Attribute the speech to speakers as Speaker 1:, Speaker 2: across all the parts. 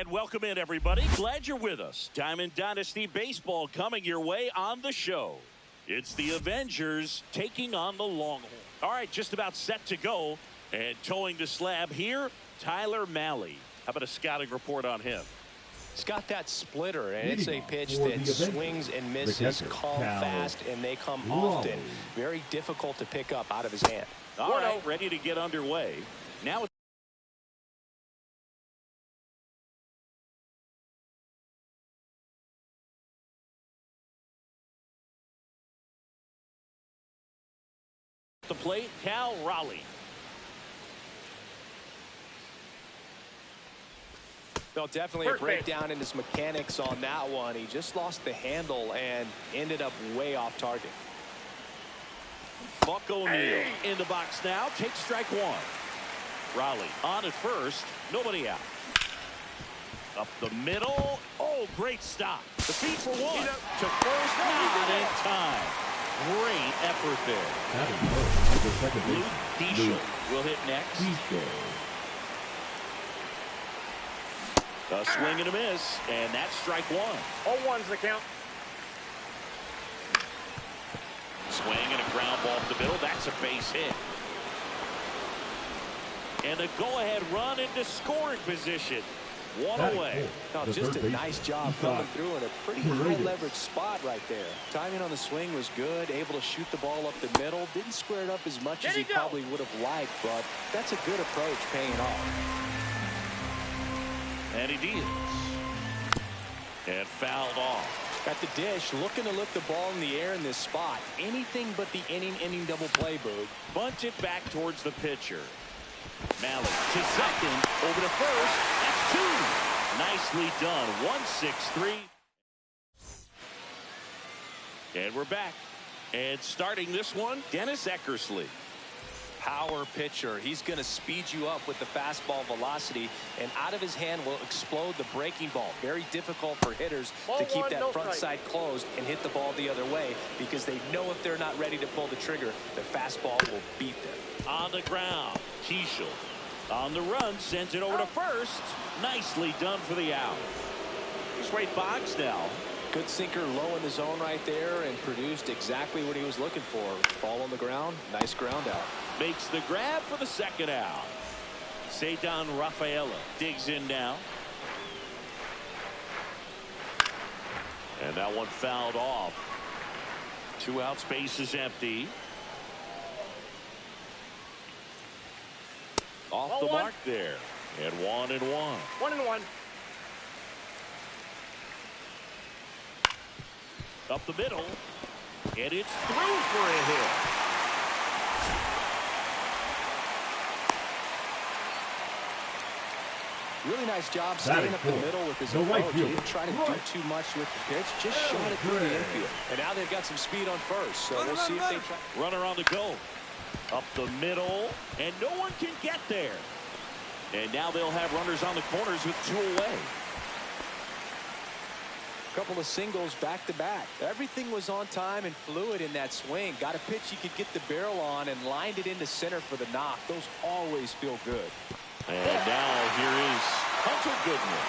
Speaker 1: And welcome in, everybody. Glad you're with us. Diamond Dynasty Baseball coming your way on the show. It's the Avengers taking on the Longhorns. All right, just about set to go. And towing the slab here, Tyler Mahle. How about a scouting report on him?
Speaker 2: It's got that splitter, and it's a pitch that swings and misses, come fast, and they come often. Very difficult to pick up out of his hand.
Speaker 1: All right, ready to get underway. Now the plate, Cal Raleigh.
Speaker 2: No, definitely a breakdown in his mechanics on that one. He just lost the handle and ended up way off target.
Speaker 1: Buck O'Neil in the box now. Takes strike one. Raleigh on at first. Nobody out. Up the middle. Oh, great stop. The feed for one. To first, not in time. Great effort there. Luke Diesel will hit next. A swing and a miss, and that's strike one.
Speaker 3: 0-1's the count.
Speaker 1: Swing and a ground ball up the middle. That's a base hit. And a go-ahead run into scoring position. One away.
Speaker 2: No, just a nice job coming through in a pretty high leverage spot right there. Timing on the swing was good. Able to shoot the ball up the middle. Didn't square it up as much as he probably would have liked, but that's a good approach paying off.
Speaker 1: And he deals. And fouled off.
Speaker 2: At the dish, looking to lift the ball in the air in this spot. Anything but the inning double play, Boog.
Speaker 1: Bunt it back towards the pitcher. Mahle to second, over to first. That's two. Nicely done. 1-6-3. And we're back. And starting this one, Dennis Eckersley.
Speaker 2: Power pitcher. He's going to speed you up with the fastball velocity, and out of his hand will explode the breaking ball. Very difficult for hitters to keep that front side closed and hit the ball the other way, because they know if they're not ready to pull the trigger, the fastball will beat them.
Speaker 1: On the ground, Keishel on the run, sends it over to first. Nicely done for the out. Here's Wade Boggs now.
Speaker 2: Good sinker low in the zone right there, and produced exactly what he was looking for. Ball on the ground, nice ground out.
Speaker 1: Makes the grab for the second out. Ceddanne Rafaela digs in now. And that one fouled off. 2 outs, base is empty. Off the mark there. And 1-1.
Speaker 3: 1-1.
Speaker 1: Up the middle. And it's through for a hit.
Speaker 2: Really nice job staying up the middle with his approach. He didn't try to do too much with the pitch. Just shot it through the infield. And now they've got some speed on first. So we'll see if they try.
Speaker 1: Runner on the go. Up the middle. And no one can get there. And now they'll have runners on the corners with 2 away.
Speaker 2: Couple of singles back to back. Everything was on time and fluid in that swing. Got a pitch you could get the barrel on and lined it into center for the knock. Those always feel good.
Speaker 1: And now here is Hunter Goodman.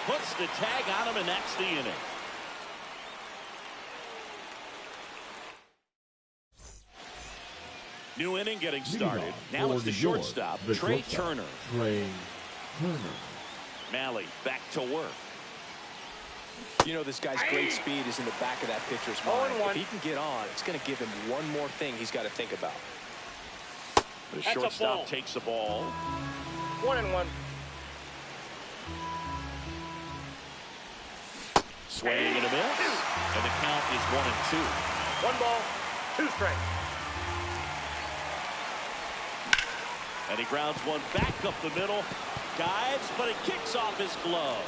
Speaker 1: Puts the tag on him, and that's the inning. New inning getting started. Now it's the shortstop, Trey Turner. Mahle back to work.
Speaker 2: You know, this guy's great speed is in the back of that pitcher's mind. If he can get on, it's going to give him one more thing he's got to think about.
Speaker 1: The shortstop takes the ball.
Speaker 3: 1-1.
Speaker 1: Swing and a miss. And the count is 1-2.
Speaker 3: 1 ball, 2 strikes.
Speaker 1: And he grounds one back up the middle. Dives, but it kicks off his glove.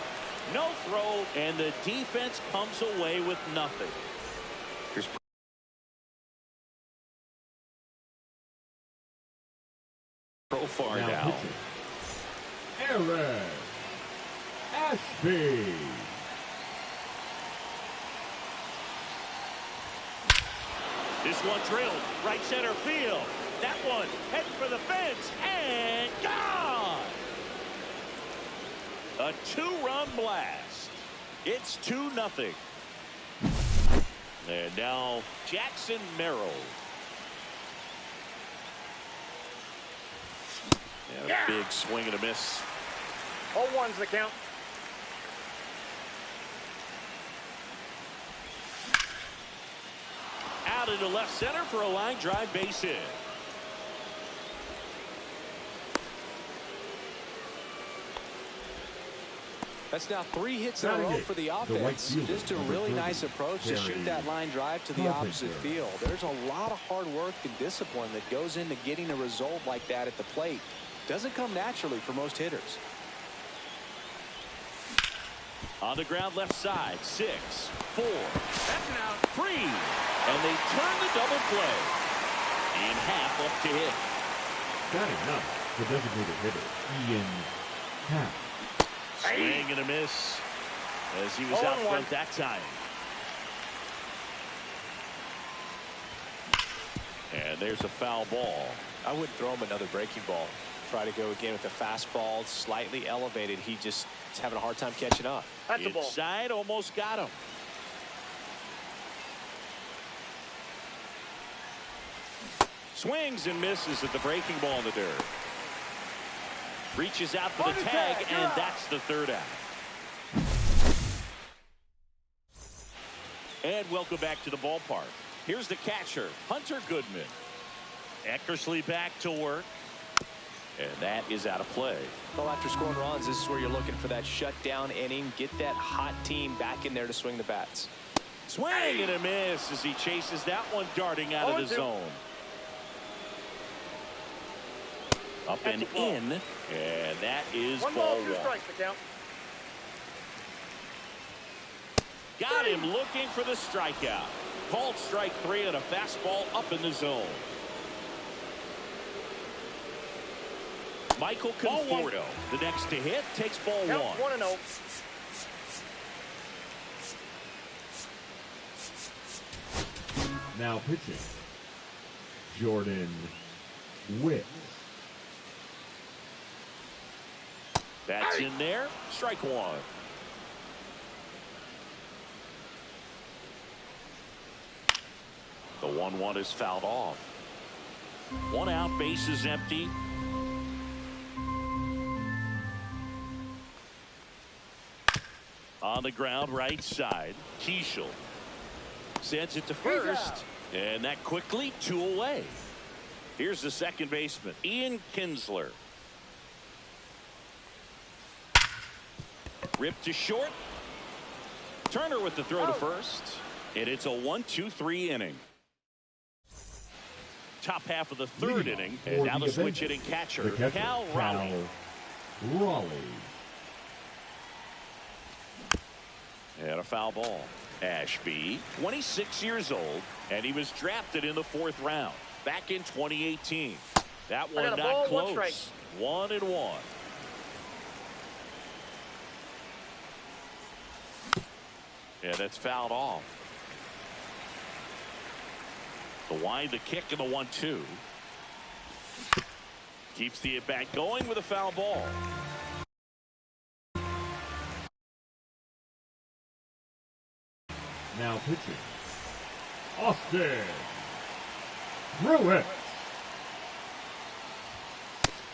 Speaker 1: No throw, and the defense comes away with nothing. Here's Profar now.
Speaker 4: Aaron Ashby.
Speaker 1: This one drilled right center field. That one heading for the fence and gone. A two-run blast. It's 2-0. And now Jackson Merrill. And a big swing and a miss.
Speaker 3: 0-1's the count.
Speaker 1: Out into left center for a line drive base hit.
Speaker 2: That's now 3 hits in a row for the offense. Just a really nice approach to shoot that line drive to the opposite field. There's a lot of hard work and discipline that goes into getting a result like that at the plate. Doesn't come naturally for most hitters.
Speaker 1: On the ground left side, 6, 4.
Speaker 3: That's an out.
Speaker 1: 3. And they turn the double play. And half up to hit.
Speaker 4: Batting up, the designated hitter, Ian Happ.
Speaker 1: Swing and a miss as he was out front that time. And there's a foul ball.
Speaker 2: I wouldn't throw him another breaking ball. Try to go again with the fastball, slightly elevated. He just is having a hard time catching up.
Speaker 3: That's a ball.
Speaker 1: Inside, almost got him. Swings and misses at the breaking ball in the dirt. Reaches out for the tag, and that's the third out. And welcome back to the ballpark. Here's the catcher, Hunter Goodman. Eckersley back to work. And that is out of play.
Speaker 2: Well, after scoring runs, this is where you're looking for that shutdown inning. Get that hot team back in there to swing the bats.
Speaker 1: Swing and a miss as he chases that one darting out of the zone. Up and in, and that is ball 1.
Speaker 3: 2 strikes to count.
Speaker 1: Got him looking for the strikeout. Called strike 3 on a fastball up in the zone. Michael Conforto, the next to hit, takes ball 1.
Speaker 3: 1-0.
Speaker 4: Now pitching, Jordan Witt.
Speaker 1: That's in there. Strike 1. The 1-1 is fouled off. 1 out, base is empty. On the ground, right side, Keishel sends it to first, and that quickly 2 away. Here's the second baseman, Ian Kinsler. Ripped to short. Turner with the throw to first. And it's a 1-2-3 inning. Top half of the third inning. And now the switch hitting catcher, Cal Raleigh. And a foul ball. Ashby, 26 years old, and he was drafted in the 4th round back in 2018. That one not close. 1-1. Yeah, that's fouled off. The wind, the kick, and the 1-2. Keeps the at-bat going with a foul ball.
Speaker 4: Now pitching, Austin Ruiz.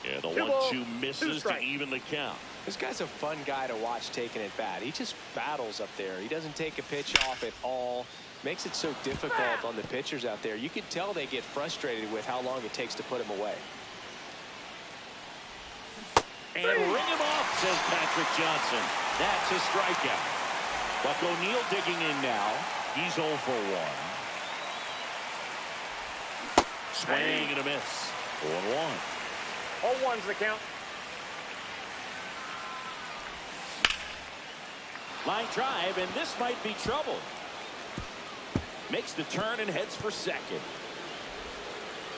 Speaker 1: Yeah, the 1-2 misses to even the count.
Speaker 2: This guy's a fun guy to watch taking at bat. He just battles up there. He doesn't take a pitch off at all. Makes it so difficult on the pitchers out there. You can tell they get frustrated with how long it takes to put him away.
Speaker 1: And ring him off, says Patrick Johnson. That's a strikeout. Buck O'Neil digging in now. He's 0 for 1. Swing and a miss. 0-1.
Speaker 3: 0-1's the count.
Speaker 1: Line drive, and this might be trouble. Makes the turn and heads for second.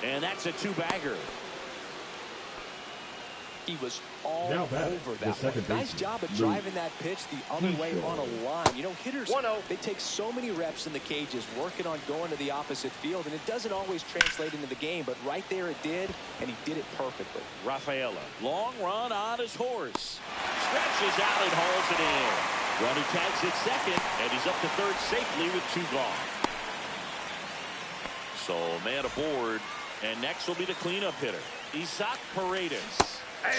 Speaker 1: And that's a 2-bagger.
Speaker 2: He was all
Speaker 4: Now back,
Speaker 2: over
Speaker 4: the
Speaker 2: that
Speaker 4: second
Speaker 2: one. Nice
Speaker 4: baseman,
Speaker 2: job of
Speaker 4: Luke.
Speaker 2: driving that pitch the other way on a line. You know, hitters,
Speaker 3: 1-0.
Speaker 2: they take so many reps in the cages working on going to the opposite field, and it doesn't always translate into the game, but right there it did, and he did it perfectly.
Speaker 1: Rafaela, long run on his horse. Stretches out and hauls it in. Runner tags at second, and he's up to third safely with 2 gone. So man aboard, and next will be the cleanup hitter, Isaac Paredes.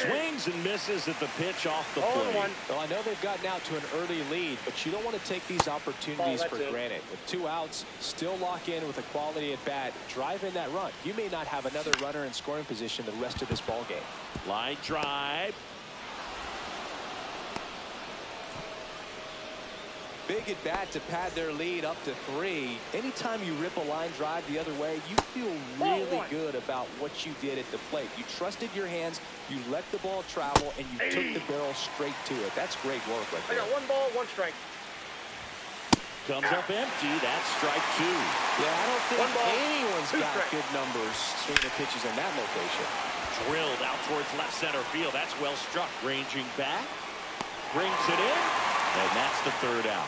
Speaker 1: Swings and misses at the pitch off the plate.
Speaker 2: Well, I know they've gotten out to an early lead, but you don't want to take these opportunities for granted. With 2 outs, still lock in with a quality at bat, drive in that run. You may not have another runner in scoring position the rest of this ball game.
Speaker 1: Line drive.
Speaker 2: Big at bat to pad their lead up to 3. Anytime you rip a line drive the other way, you feel really good about what you did at the plate. You trusted your hands, you let the ball travel, and you took the barrel straight to it. That's great work right there.
Speaker 3: I got 1 ball, 1 strike.
Speaker 1: Comes up empty. That's strike 2.
Speaker 2: Yeah, I don't think
Speaker 3: 1 ball,
Speaker 2: anyone's
Speaker 3: 2
Speaker 2: got
Speaker 3: strikes.
Speaker 2: good numbers swinging pitches in that location.
Speaker 1: Drilled out towards left center field. That's well struck. Ranging back. Brings it in. And that's the 3rd out.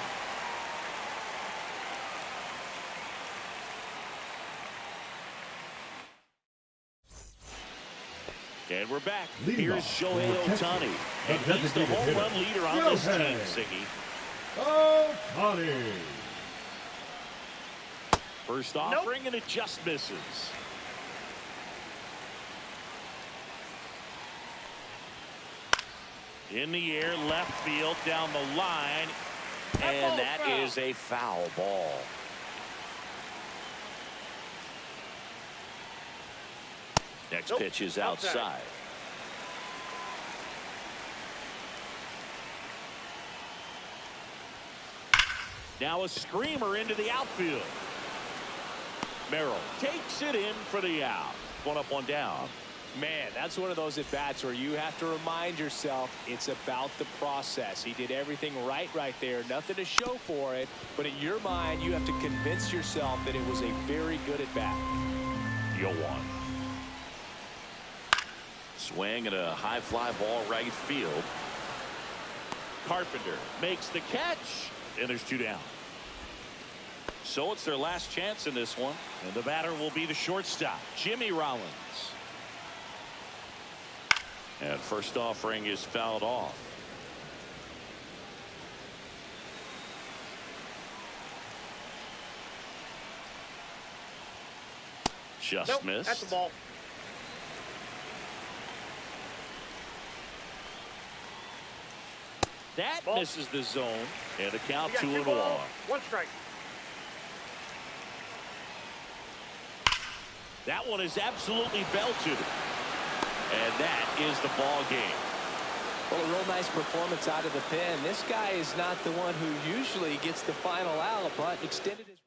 Speaker 1: And we're back. Here's Shohei Ohtani. And he's the home run leader on this team, Siggy.
Speaker 4: Ohtani.
Speaker 1: First offering, and it just misses. In the air, left field, down the line. And that is a foul ball. Next pitch is outside. Now a screamer into the outfield. Merrill takes it in for the out. 1 up, 1 down.
Speaker 2: Man, that's one of those at-bats where you have to remind yourself it's about the process. He did everything right there. Nothing to show for it. But in your mind, you have to convince yourself that it was a very good at-bat.
Speaker 1: Yo one. Swing and a high fly ball right field. Carpenter makes the catch, and there's 2 down. So it's their last chance in this one, and the batter will be the shortstop, Jimmy Rollins. And first offering is fouled off. Just missed.
Speaker 3: That's the ball.
Speaker 1: That misses the zone, and the count 2 and 1.
Speaker 3: 1 strike.
Speaker 1: That one is absolutely belted. And that is the ball game.
Speaker 2: Well, a real nice performance out of the pen. This guy is not the one who usually gets the final out, but extended his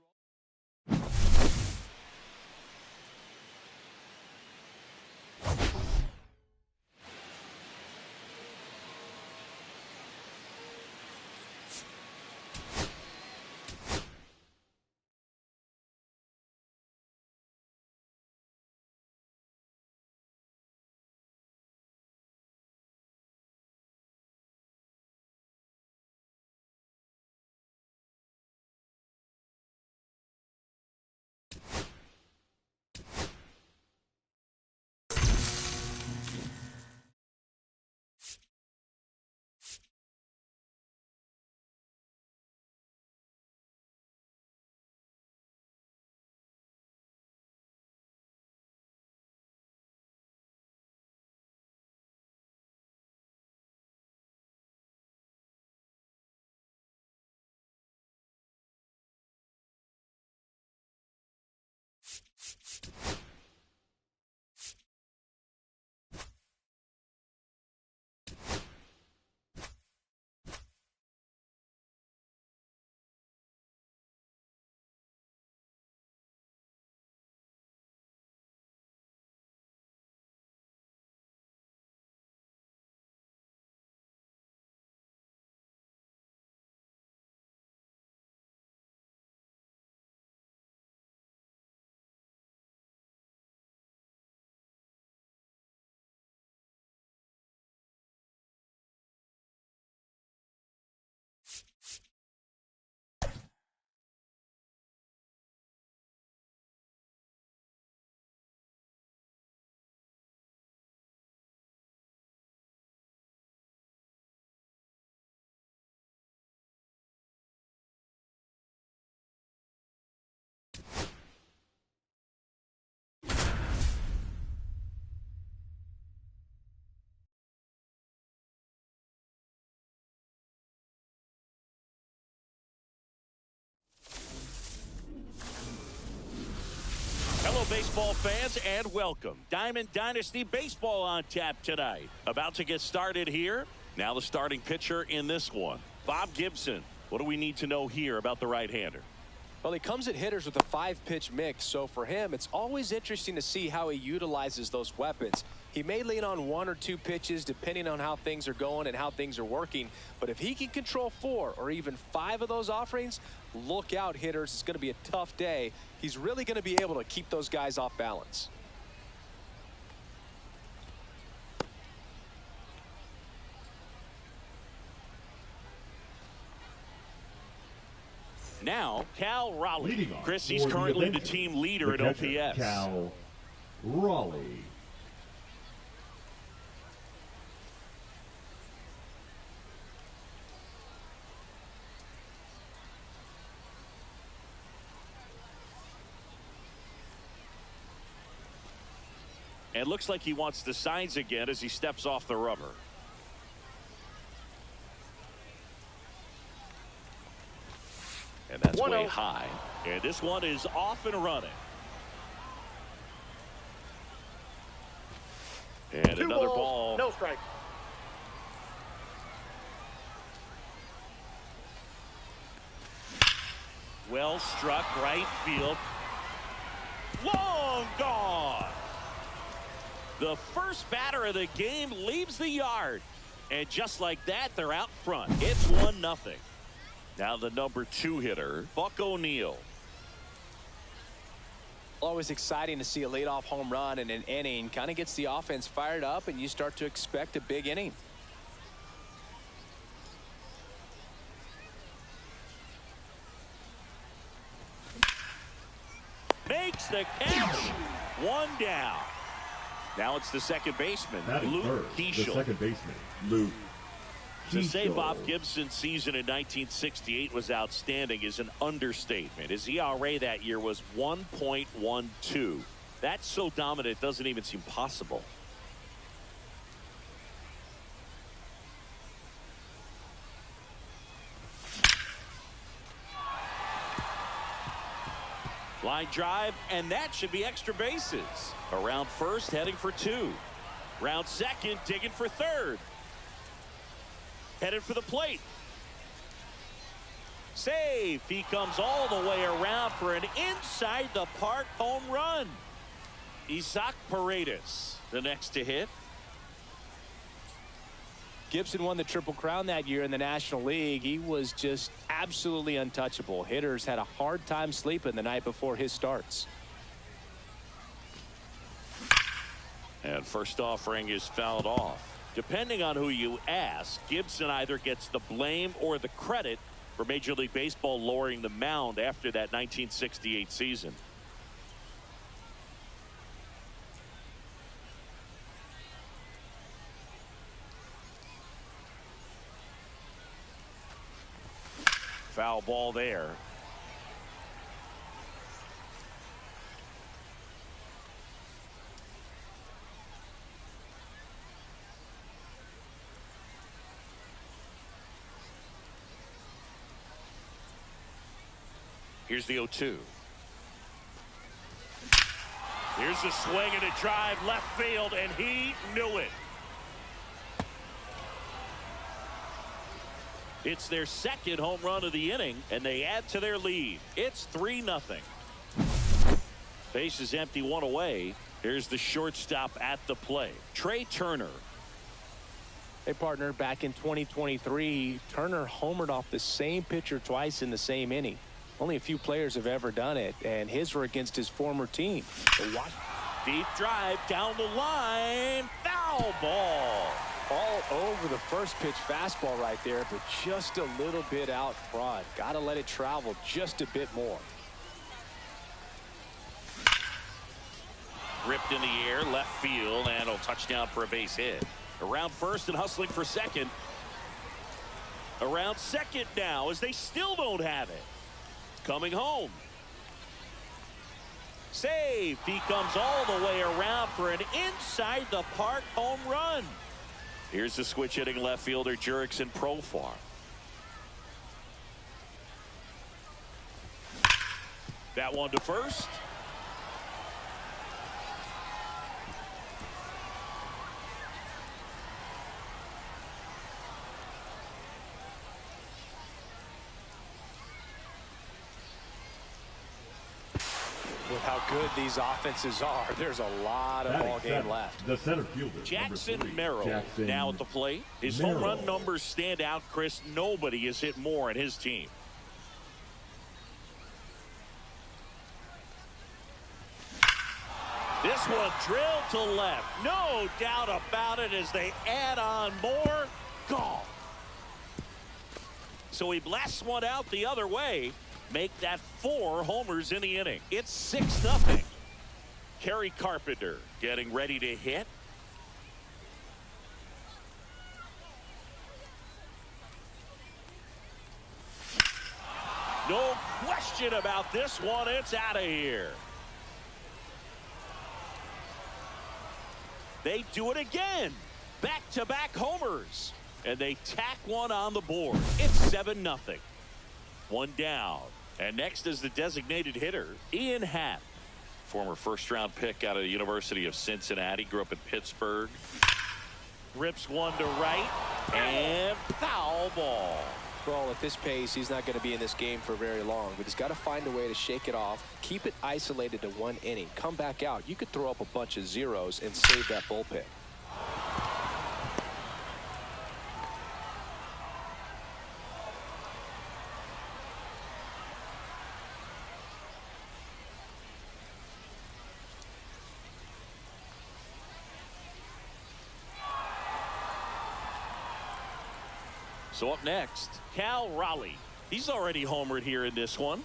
Speaker 1: Hello, baseball fans, and welcome. Diamond Dynasty Baseball on tap tonight. About to get started here. Now the starting pitcher in this one, Bob Gibson. What do we need to know here about the right-hander?
Speaker 2: Well, he comes at hitters with a 5-pitch mix, so for him, it's always interesting to see how he utilizes those weapons. He may lean on 1 or 2 pitches depending on how things are going and how things are working, but if he can control 4 or even 5 of those offerings, look out, hitters. It's going to be a tough day. He's really going to be able to keep those guys off balance.
Speaker 1: Now, Cal Raleigh. Chris, he's
Speaker 4: for the
Speaker 1: currently the
Speaker 4: Avengers,
Speaker 1: team leader
Speaker 4: the
Speaker 1: in
Speaker 4: catcher,
Speaker 1: OPS.
Speaker 4: Cal Raleigh.
Speaker 1: And looks like he wants the signs again as he steps off the rubber. And that's way high. And this one is off and running. And
Speaker 3: 2
Speaker 1: another
Speaker 3: balls,
Speaker 1: ball.
Speaker 3: no strike.
Speaker 1: Well struck, right field. Long gone. The first batter of the game leaves the yard. And just like that, they're out front. It's 1-0. Now the number 2 hitter, Buck O'Neil.
Speaker 2: Always exciting to see a leadoff home run in an inning. Kind of gets the offense fired up, and you start to expect a big inning.
Speaker 1: Makes the catch. 1 down. Now it's the second baseman, Luke
Speaker 4: The
Speaker 1: Keishel.
Speaker 4: second baseman, Luke.
Speaker 1: To say Bob Gibson's season in 1968 was outstanding is an understatement. His ERA that year was 1.12. That's so dominant it doesn't even seem possible. Line drive, and that should be extra bases. Around first, heading for 2. Round second, digging for third. Headed for the plate. Save. He comes all the way around for an inside the park home run. Isaac Paredes, the next to hit.
Speaker 2: Gibson won the Triple Crown that year in the National League. He was just absolutely untouchable. Hitters had a hard time sleeping the night before his starts.
Speaker 1: And first offering is fouled off. Depending on who you ask, Gibson either gets the blame or the credit for Major League Baseball lowering the mound after that 1968 season. Foul ball there. Here's the 0-2. Here's the swing and a drive left field, and he knew it. It's their second home run of the inning, and they add to their lead. It's 3-0. Base is empty, 1 away. Here's the shortstop at the plate, Trey Turner.
Speaker 2: Hey, partner, back in 2023, Turner homered off the same pitcher twice in the same inning. Only a few players have ever done it, and his were against his former team.
Speaker 1: Deep drive down the line. Foul ball.
Speaker 2: All over the first pitch fastball right there, but just a little bit out front. Got to let it travel just a bit more.
Speaker 1: Ripped in the air, left field, and a touchdown for a base hit. Around first and hustling for second. Around second now as they still don't have it. Coming home. Save. He comes all the way around for an inside the park home run. Here's the switch hitting left fielder Jurickson Profar. That one to first.
Speaker 2: With how good these offenses are, there's a lot of ball game left.
Speaker 4: The center fielder,
Speaker 1: Jackson Merrill now at the plate. His home run numbers stand out, Chris. Nobody has hit more in his team. This one drilled to left. No doubt about it as they add on more. Gone. So he blasts one out the other way. Make that 4 homers in the inning. It's 6-0. Kerry Carpenter getting ready to hit. No question about this one. It's out of here. They do it again. Back-to-back homers. And they tack one on the board. It's 7-0. One down. And next is the designated hitter, Ian Happ. Former first-round pick out of the University of Cincinnati. Grew up in Pittsburgh. Rips one to right. And foul ball.
Speaker 2: Well, at this pace, he's not going to be in this game for very long, but he's got to find a way to shake it off, keep it isolated to 1 inning, come back out. You could throw up a bunch of zeros and save that bullpen.
Speaker 1: So up next, Cal Raleigh. He's already homered here in this one.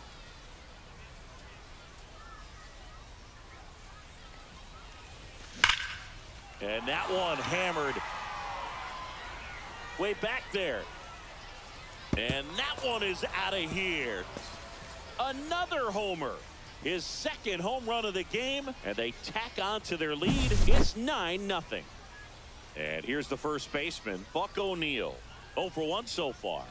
Speaker 1: And that one hammered way back there. And that one is out of here. Another homer. His second home run of the game. And they tack on to their lead. It's 9-0. And here's the first baseman, Buck O'Neil. 0 for 1 so far.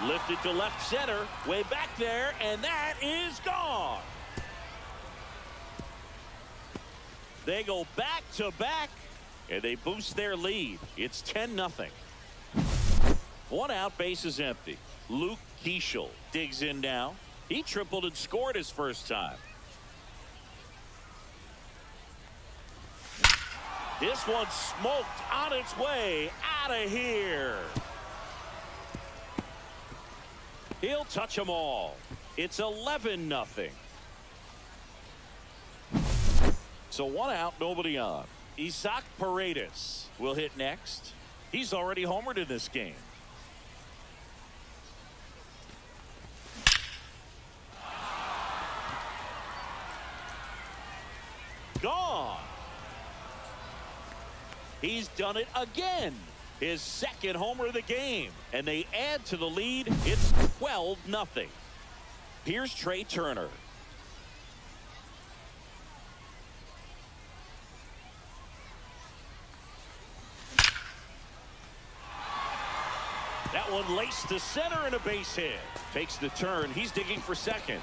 Speaker 1: Lifted to left center, way back there, and that is gone. They go back to back, and they boost their lead. It's 10-0. 1 out, base is empty. Luke Keeschel digs in now. He tripled and scored his first time. This one smoked on its way out of here. He'll touch them all. It's 11-0. So 1 out, nobody on. Isaac Paredes will hit next. He's already homered in this game. Gone. He's done it again. His second homer of the game. And they add to the lead. It's 12-0. Here's Trey Turner. That one laced to center and a base hit. Takes the turn. He's digging for second.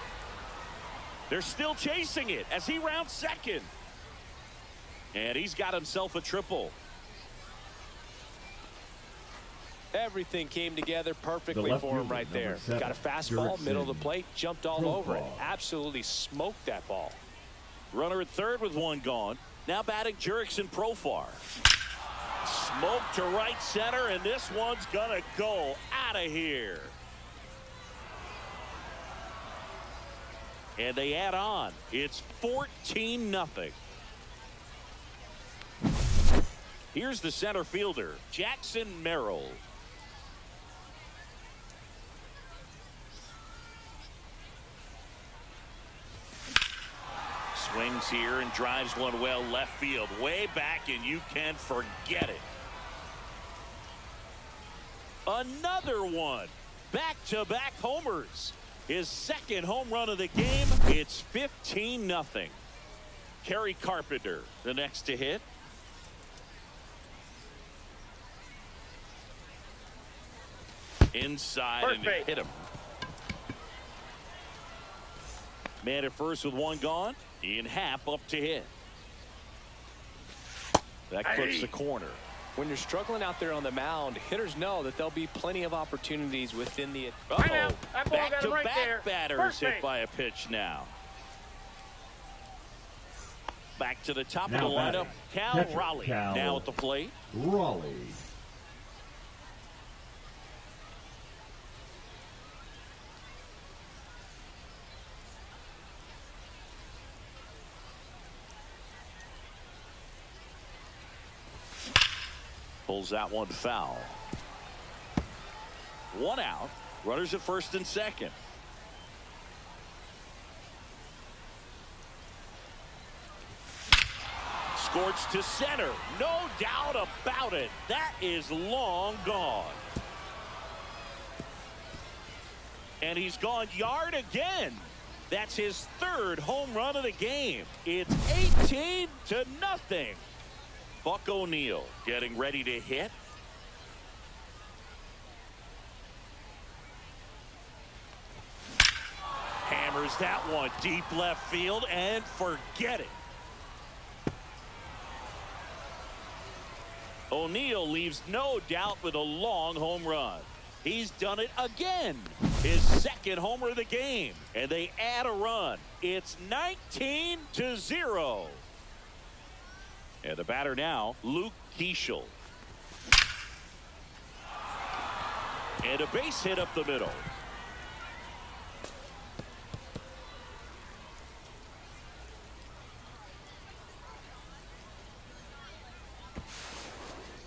Speaker 1: They're still chasing it as he rounds second. And he's got himself a triple.
Speaker 2: Everything came together perfectly for him right there. Got a fastball, middle of the plate, jumped all over it. Absolutely smoked that ball.
Speaker 1: Runner at third with 1 gone. Now batting Jurickson Profar. Smoke to right center, and this one's gonna go out of here. And they add on. It's 14-0. Here's the center fielder, Jackson Merrill. Swings here and drives one well left field, way back, and you can forget it. Another one. Back-to-back homers. His second home run of the game. It's 15-0. Kerry Carpenter, the next to hit. Inside and hit him. Man at first with 1 gone. Ian Happ up to hit. That clips the corner.
Speaker 2: When you're struggling out there on the mound, hitters know that there'll be plenty of opportunities within the...
Speaker 3: That ball got him right there.
Speaker 1: Back-to-back batters hit by a pitch now. Back to the top of the lineup. Cal Raleigh now at the plate.
Speaker 4: Raleigh.
Speaker 1: Pulls out one foul. One out. Runners at first and second. Scorched to center. No doubt about it. That is long gone. And he's gone yard again. That's his third home run of the game. It's 18-0. Buck O'Neil getting ready to hit. Hammers that one deep left field and forget it. O'Neil leaves no doubt with a long home run. He's done it again. His second homer of the game. And they add a run. It's 19-0. And the batter now, Luke Keeschel. And a base hit up the middle.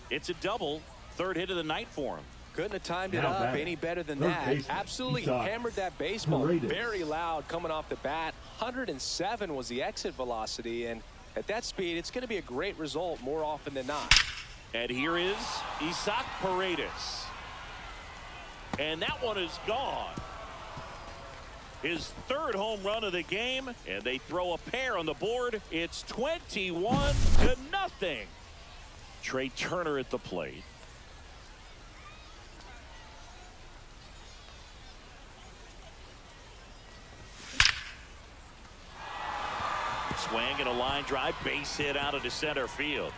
Speaker 1: It's a double. Third hit of the night for him.
Speaker 2: Couldn't have timed it up any better than that. Absolutely hammered that baseball. Very loud coming off the bat. 107 was the exit velocity, and at that speed, it's going to be a great result more often than not.
Speaker 1: And here is Isaac Paredes. And that one is gone. His third home run of the game, and they throw a pair on the board. It's 21-0. Trey Turner at the plate. Swing and a line drive, base hit out of the center field.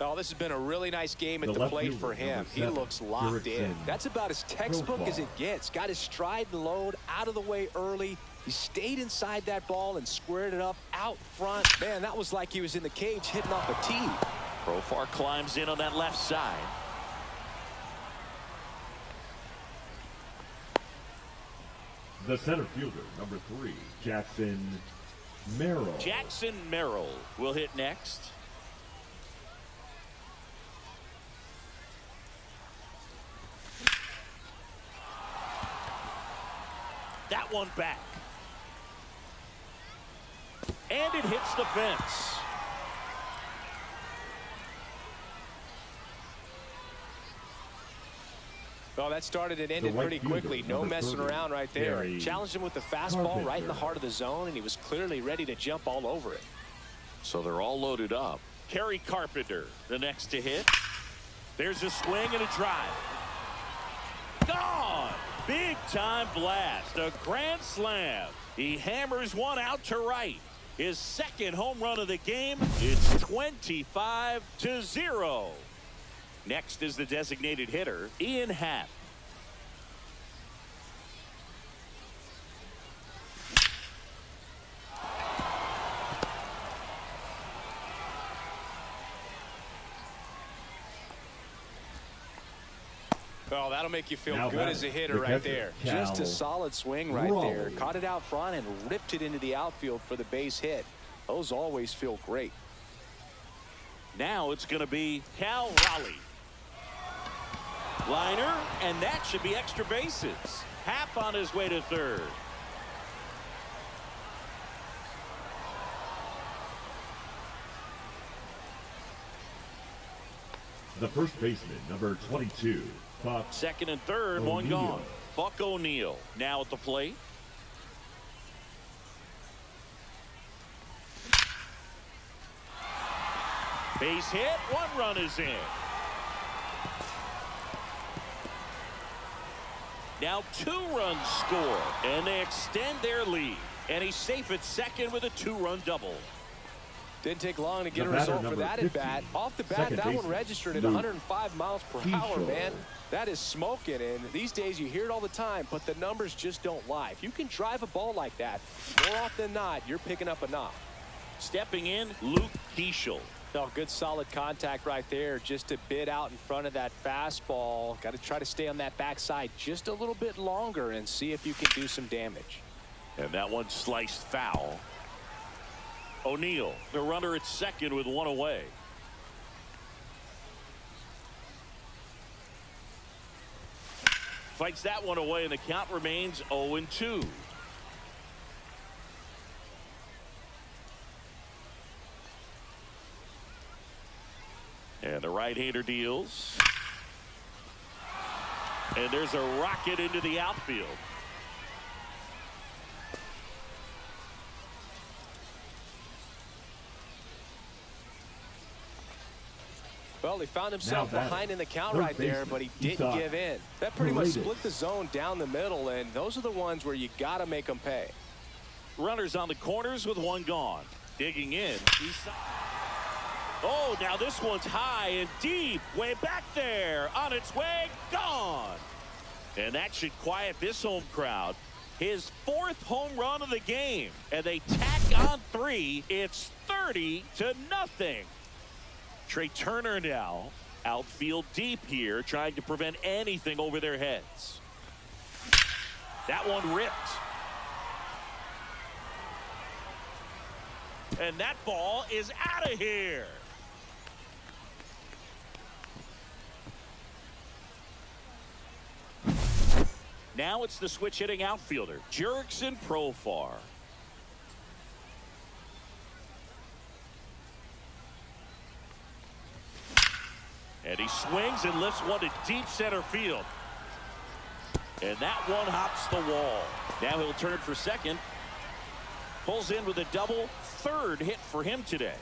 Speaker 2: Oh, this has been a really nice game at the plate for him. He looks locked in. That's about as textbook as it gets. Got his stride and load out of the way early. He stayed inside that ball and squared it up out front. Man, that was like he was in the cage hitting off a tee.
Speaker 1: Profar climbs in on that left side.
Speaker 4: The center fielder, number 3, Jackson Merrill.
Speaker 1: Jackson Merrill will hit next. That one back. And it hits the fence.
Speaker 2: Well, that started and ended pretty quickly. No messing around right there. Challenged him with the fastball right in the heart of the zone, and he was clearly ready to jump all over it.
Speaker 1: So they're all loaded up. Kerry Carpenter, the next to hit. There's a swing and a drive. Gone! Big time blast. A grand slam. He hammers one out to right. His second home run of the game. It's 25-0. Next is the designated hitter, Ian Happ.
Speaker 2: Oh, that'll make you feel good as a hitter right there. Just a solid swing right there. Caught it out front and ripped it into the outfield for the base hit. Those always feel great.
Speaker 1: Now it's going to be Cal Raleigh. Liner, and that should be extra bases. Half on his way to third.
Speaker 4: The first baseman, number 22, Buck.
Speaker 1: Second and third, one gone. Buck O'Neil now at the plate. Base hit, one run is in. Now 2 runs score, and they extend their lead. And he's safe at second with a 2-run double.
Speaker 2: Didn't take long to get a result for that at bat. Off the bat, that one registered at 105 miles per hour, man. That is smoking, and these days you hear it all the time, but the numbers just don't lie. If you can drive a ball like that, more often than not, you're picking up a knock.
Speaker 1: Stepping in, Luke Keeschel.
Speaker 2: Oh, good solid contact right there, just a bit out in front of that fastball. Got to try to stay on that backside just a little bit longer and see if you can do some damage.
Speaker 1: And that one sliced foul. O'Neill, the runner at second with 1 away. Fights that one away, and the count remains 0-2. And the right-hander deals. And there's a rocket into the outfield.
Speaker 2: Well, he found himself behind in the count right there, but he didn't give in. That pretty much split the zone down the middle, and those are the ones where you got to make them pay.
Speaker 1: Runners on the corners with 1 gone. Digging in. Oh, now this one's high and deep. Way back there. On its way. Gone. And that should quiet this home crowd. His 4th home run of the game. And they tack on 3. It's 30-0. Trey Turner now outfield deep here, trying to prevent anything over their heads. That one ripped. And that ball is out of here. Now it's the switch hitting outfielder, Jurickson Profar. And he swings and lifts one to deep center field. And that one hops the wall. Now he'll turn for second. Pulls in with a double. 3rd hit for him today.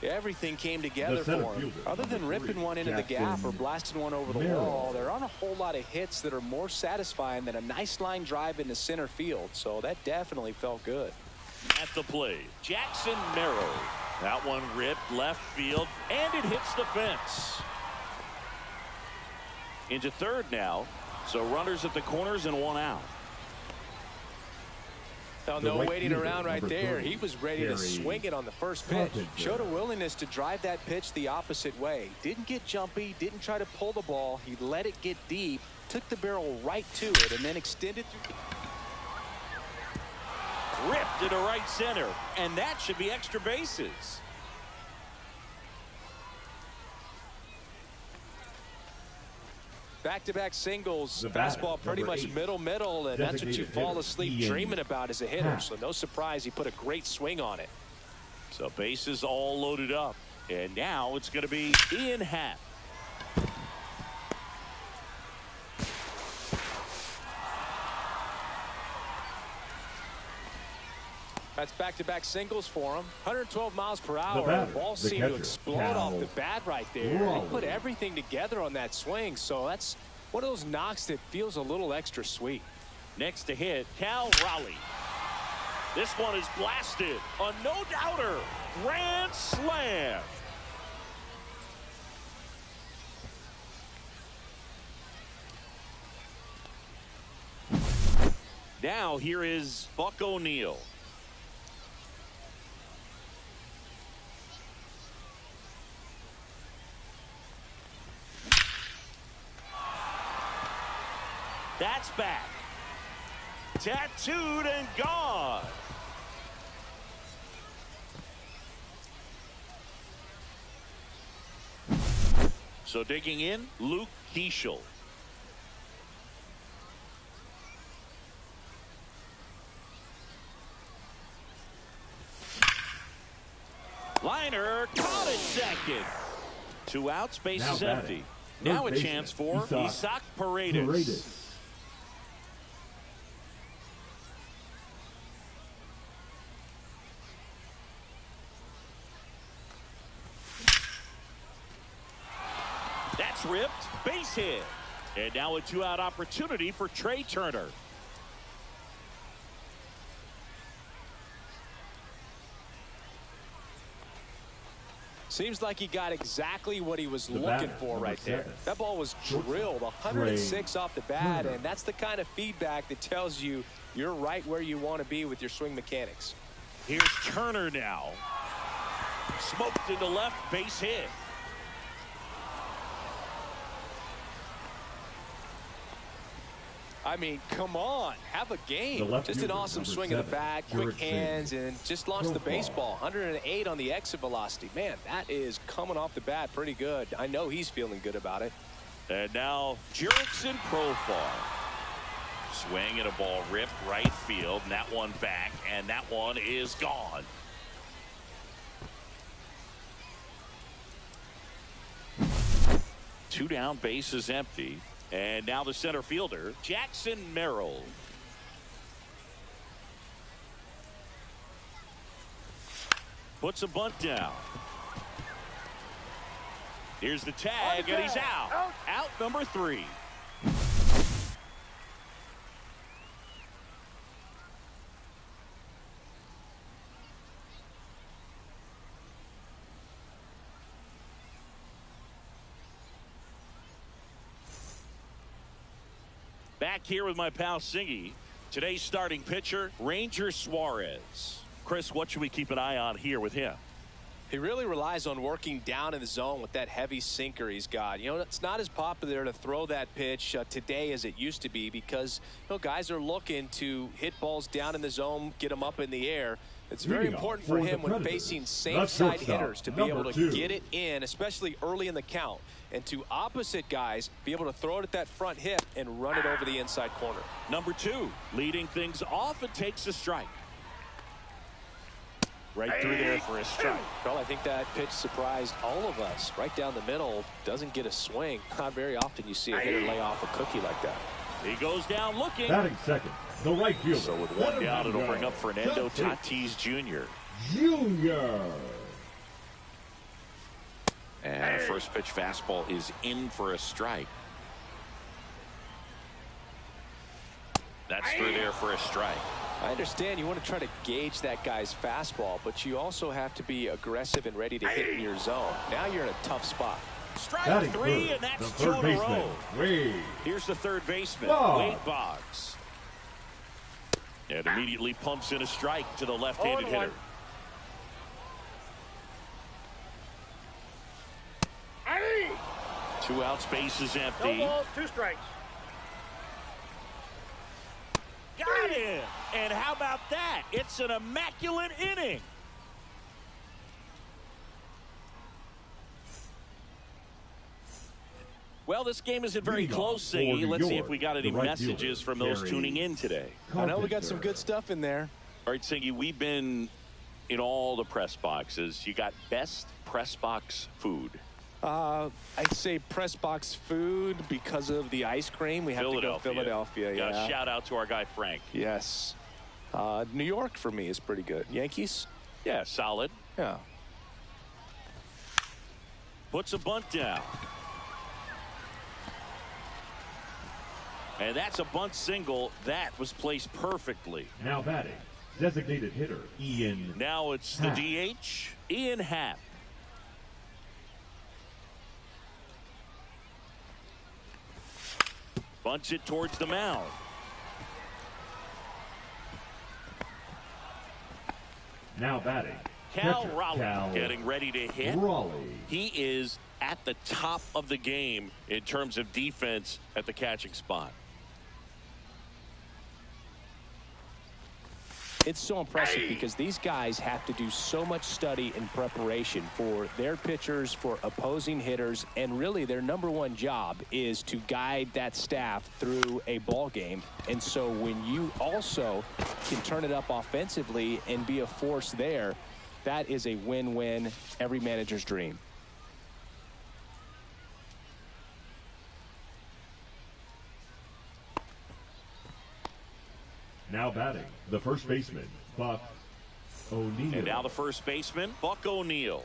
Speaker 2: Everything came together for him. Other than ripping one into the gap or blasting one over the wall, there aren't a whole lot of hits that are more satisfying than a nice line drive into center field. So that definitely felt good.
Speaker 1: At the plate, Jackson Merrow. That one ripped left field, and it hits the fence. Into 3rd now. So runners at the corners and 1 out.
Speaker 2: Well, no waiting around right there. He was ready to swing it on the first pitch. Showed a willingness to drive that pitch the opposite way. Didn't get jumpy, didn't try to pull the ball. He let it get deep, took the barrel right to it, and then extended through.
Speaker 1: Ripped into right center, and that should be extra bases.
Speaker 2: Back-to-back singles. The fastball pretty much middle, and that's what you fall asleep dreaming about as a hitter. So no surprise he put a great swing on it.
Speaker 1: So bases all loaded up, and now it's going to be Ian Happ.
Speaker 2: That's back-to-back singles for him. 112 miles per hour. The ball seemed to explode off the bat right there. He put everything together on that swing, so that's one of those knocks that feels a little extra sweet.
Speaker 1: Next to hit, Cal Raleigh. This one is blasted. A no-doubter. Grand slam. Now here is Buck O'Neill. That's back. Tattooed and gone. So digging in, Luke Keeschel. Liner caught it second. 2 outs, base is empty. Now a chance for Isaac Paredes. That's ripped. Base hit. And now a 2-out opportunity for Trey Turner.
Speaker 2: Seems like he got exactly what he was looking for right there. That ball was drilled 106 off the bat, and that's the kind of feedback that tells you you're right where you want to be with your swing mechanics.
Speaker 1: Here's Turner now. Smoked into left, base hit.
Speaker 2: I mean, come on, have a game. Just an awesome swing of the bat, quick hands, and just launched the baseball. 108 on the exit velocity. Man, that is coming off the bat pretty good. I know he's feeling good about it.
Speaker 1: And now Jurickson Profar. Swing and a ball ripped right field, and that one back, and that one is gone. Two down, base is empty. And now the center fielder, Jackson Merrill. Puts a bunt down. Here's the tag, and he's out. Out number 3. Back here with my pal Singy. Today's starting pitcher, Ranger Suarez. Chris, what should we keep an eye on here with him?
Speaker 2: He really relies on working down in the zone with that heavy sinker he's got. You know, it's not as popular to throw that pitch today as it used to be because, you know, guys are looking to hit balls down in the zone, get them up in the air. It's very important for him when facing same side hitters to be able to get it in, especially early in the count. And to opposite guys, be able to throw it at that front hip and run it over the inside corner.
Speaker 1: Number 2, leading things off, and takes a strike. Right through there for a strike.
Speaker 2: Well, I think that pitch surprised all of us. Right down the middle, doesn't get a swing. Not very often you see a hitter lay off a cookie like that.
Speaker 1: He goes down looking.
Speaker 4: Batting second, the right fielder.
Speaker 1: So with one down, it'll bring up Fernando Tatis Jr. And a first pitch fastball is in for a strike. That's through there for a strike.
Speaker 2: I understand you want to try to gauge that guy's fastball, but you also have to be aggressive and ready to hit in your zone. Now you're in a tough spot.
Speaker 1: Strike 3, and that's 2 in a row. Here's the third baseman, Wade Boggs. And immediately pumps in a strike to the left-handed hitter. 2 outs, base is empty.
Speaker 3: No balls, 2 strikes.
Speaker 1: Got it! And how about that? It's an immaculate inning. Well, this game isn't very close, Singy. Let's see if we got any messages from those tuning in today.
Speaker 2: I know we got some good stuff in there.
Speaker 1: All right, Singy, we've been in all the press boxes. You got best press box food.
Speaker 2: I'd say press box food because of the ice cream. We have to go Philadelphia.
Speaker 1: Got a shout out to our guy Frank.
Speaker 2: Yes. New York for me is pretty good. Yankees?
Speaker 1: Yeah, solid.
Speaker 2: Yeah.
Speaker 1: Puts a bunt down. And that's a bunt single. That was placed perfectly.
Speaker 4: Now batting, designated hitter, Ian.
Speaker 1: Now it's the DH, Ian Happ. Bunts it towards the mound.
Speaker 4: Now batting,
Speaker 1: Cal Raleigh getting ready to hit. He is at the top of the game in terms of defense at the catching spot.
Speaker 2: It's so impressive because these guys have to do so much study and preparation for their pitchers, for opposing hitters, and really their #1 job is to guide that staff through a ball game. And so when you also can turn it up offensively and be a force there, that is a win-win, every manager's dream.
Speaker 4: Now batting, the first baseman, Buck O'Neil.
Speaker 1: And now the first baseman, Buck O'Neil.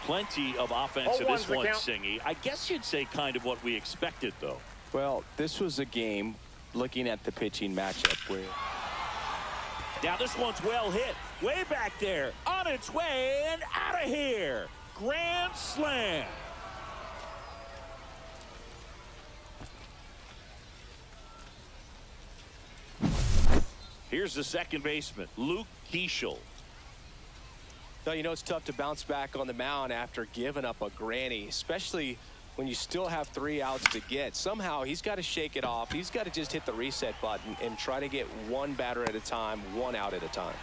Speaker 1: Plenty of offense in this one, Singy. I guess you'd say kind of what we expected, though.
Speaker 2: Well, this was a game, looking at the pitching matchup, where...
Speaker 1: Now this one's well hit. Way back there. On its way and out of here. Grand slam. Here's the second baseman, Luke Keeschel.
Speaker 2: Now, you know it's tough to bounce back on the mound after giving up a granny, especially when you still have 3 outs to get. Somehow he's got to shake it off. He's got to just hit the reset button and try to get 1 batter at a time, 1 out at a time.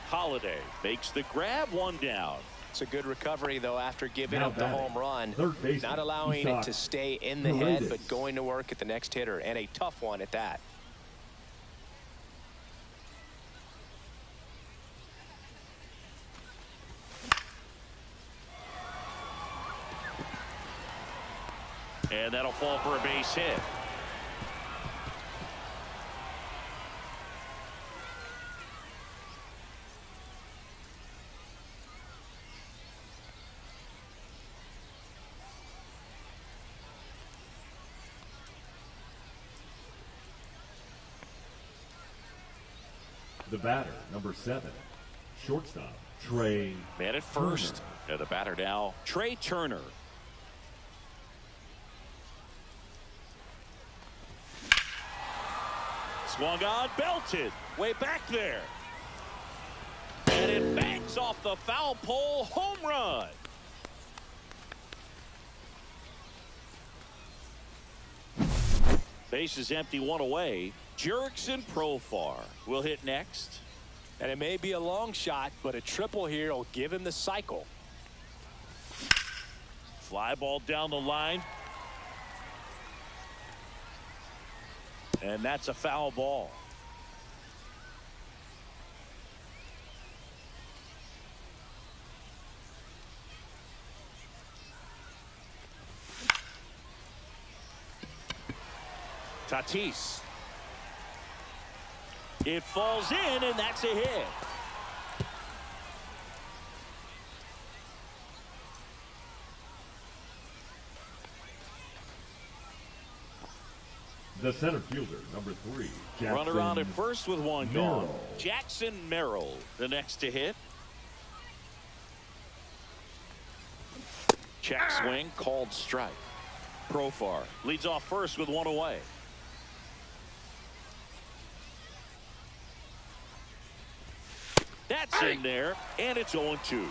Speaker 1: Holiday makes the grab, 1 down.
Speaker 2: It's a good recovery, though, after giving up the home run. Not allowing it to stay in the head, but going to work at the next hitter, and a tough one at that.
Speaker 1: And that'll fall for a base hit.
Speaker 4: The batter, number 7, shortstop, Trey.
Speaker 1: Man at first. And the batter now, Trey Turner. Swung on, belted, way back there. And it banks off the foul pole, home run. Base is empty, 1 away. Jurickson Profar will hit next.
Speaker 2: And it may be a long shot, but a triple here will give him the cycle.
Speaker 1: Fly ball down the line. And that's a foul ball. Tatis. It falls in, and that's a hit.
Speaker 4: The center fielder, number 3, Jackson.
Speaker 1: Run around at first with 1 gone.
Speaker 4: Merrill.
Speaker 1: Jackson Merrill, the next to hit. Check swing, called strike. Profar leads off first with 1 away. That's in there, and it's 0-2.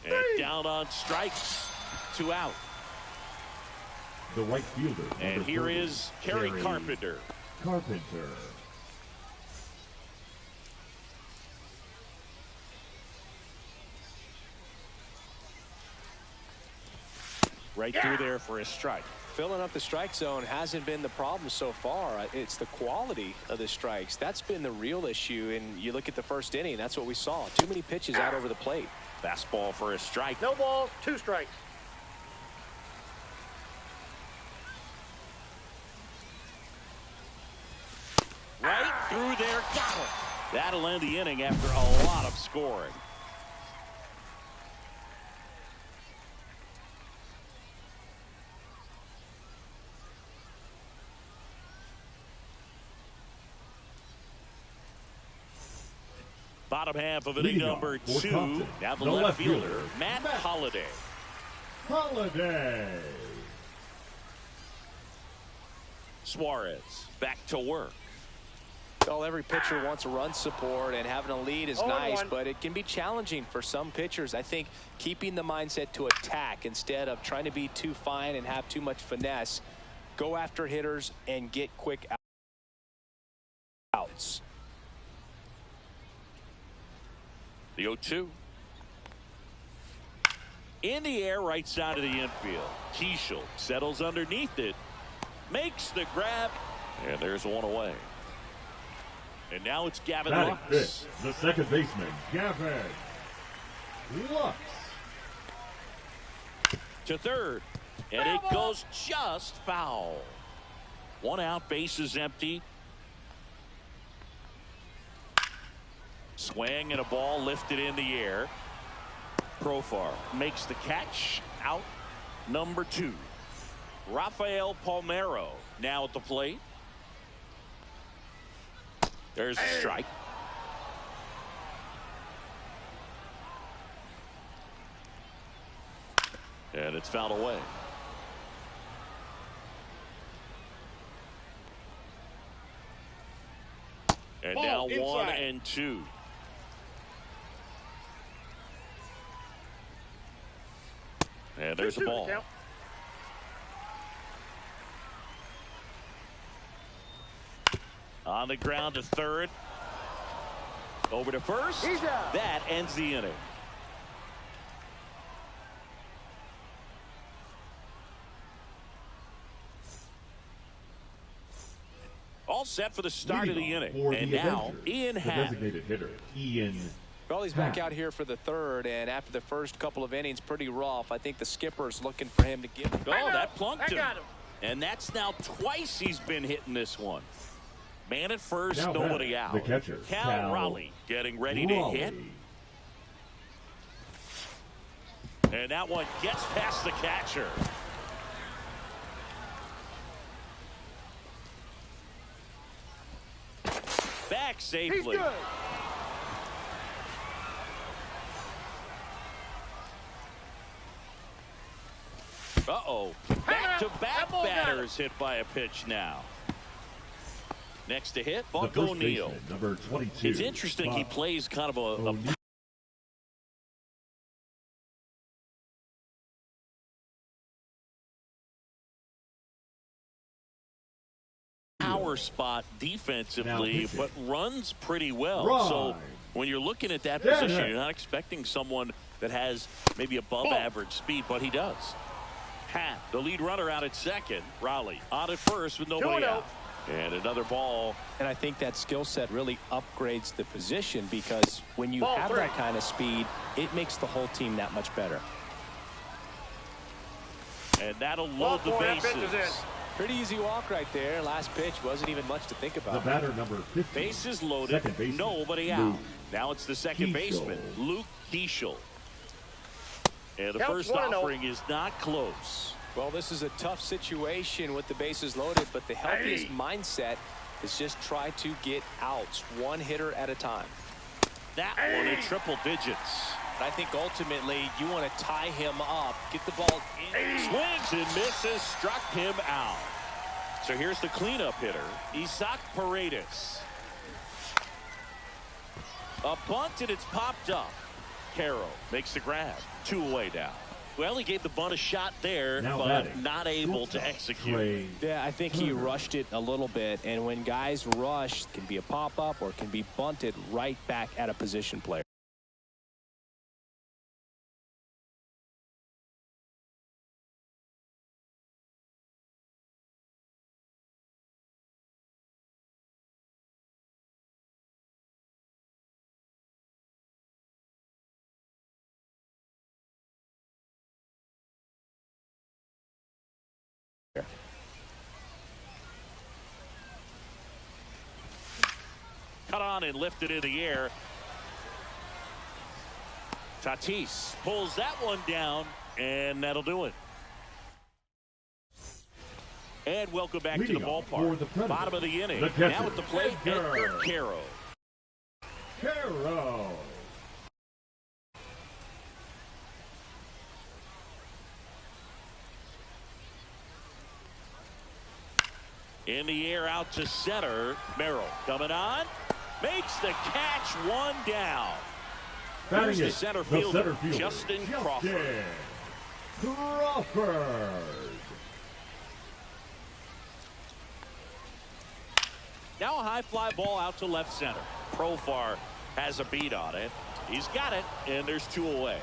Speaker 1: And down on strikes, 2 out.
Speaker 4: The right fielder.
Speaker 1: And here
Speaker 4: 30,
Speaker 1: is Kerry Carpenter.
Speaker 4: Carpenter.
Speaker 1: Right through there for a strike.
Speaker 2: Filling up the strike zone hasn't been the problem so far. It's the quality of the strikes. That's been the real issue. And you look at the first inning, that's what we saw. Too many pitches out over the plate.
Speaker 1: Fastball for a strike.
Speaker 3: No balls, 2 strikes.
Speaker 1: Right through there, got it. That'll end the inning after a lot of scoring. Bottom half of inning number 2. Now the left fielder, Matt Holliday.
Speaker 4: Holliday.
Speaker 1: Suarez back to work.
Speaker 2: Well, every pitcher wants run support, and having a lead is nice, but it can be challenging for some pitchers. I think keeping the mindset to attack instead of trying to be too fine and have too much finesse. Go after hitters and get quick outs.
Speaker 1: The 0-2. In the air, right side of the infield. Keeschel settles underneath it. Makes the grab. And there's 1 away. And now it's Gavin Lux.
Speaker 4: The second baseman, Gavin Lux.
Speaker 1: To third. And it goes just foul. One out, bases empty. Swing and a ball lifted in the air. Profar makes the catch. Out number 2. Rafael Palmeiro now at the plate. There's a strike. And it's fouled away. And now 1-2. And there's a ball. On the ground to third. Over to first. That ends the inning. All set for the start of the inning. And now Ian Happ.
Speaker 4: Designated hitter, Ian.
Speaker 2: Well, he's back out here for the third, and after the first couple of innings, pretty rough. I think the skipper's looking for him to get.
Speaker 1: Oh, that plunked him. And that's now twice he's been hitting this one. Man at first,
Speaker 4: now
Speaker 1: nobody out.
Speaker 4: The catcher,
Speaker 1: Cal Raleigh getting ready to hit. And that one gets past the catcher. Back safely. Uh-oh. Back-to-back batters hit by a pitch now. Next to hit, Buck O'Neil.
Speaker 4: Number 22.
Speaker 1: It's interesting he plays kind of a power spot defensively, but runs pretty well. So when you're looking at that position, you're not expecting someone that has maybe above average speed, but he does. Happ, the lead runner, out at second. Raleigh on at first with nobody out. And another ball.
Speaker 2: And I think that skill set really upgrades the position, because when you have that kind of speed, it makes the whole team that much better.
Speaker 1: And that'll load the bases.
Speaker 2: Pretty easy walk right there. Last pitch wasn't even much to think about.
Speaker 4: The batter, number 15.
Speaker 1: Bases loaded, nobody out. Now it's the second baseman, Luke Keeschel. And the first offering is not close.
Speaker 2: Well, this is a tough situation with the bases loaded, but the healthiest mindset is just try to get outs, one hitter at a time.
Speaker 1: That one in triple digits.
Speaker 2: I think ultimately you want to tie him up, get the ball in.
Speaker 1: Swings and misses, struck him out. So here's the cleanup hitter, Isaac Paredes. A bunt, and it's popped up. Caro makes the grab. 2 away now. Well, he gave the bunt a shot there, but not able to execute.
Speaker 2: Yeah, I think he rushed it a little bit, and when guys rush, it can be a pop-up or it can be bunted right back at a position player.
Speaker 1: Cut on and lifted in the air. Tatis pulls that one down, and that'll do it. And welcome back to the ballpark. Bottom of the inning. Now at the plate, Edgar Caro. In the air out to center. Merrill coming on. Makes the catch, one down. Here's the center fielder, Justin Crawford. Now a high fly ball out to left center. Profar has a beat on it. He's got it, and there's 2 away.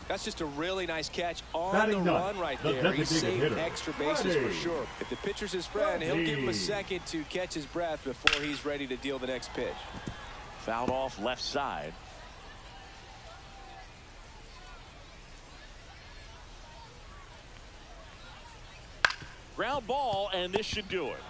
Speaker 2: That's just a really nice catch on the run right there. He saved extra bases for sure. If the pitcher's his friend, he'll give him a second to catch his breath before he's ready to deal the next pitch.
Speaker 1: Fouled off left side. Ground ball, and this should do it.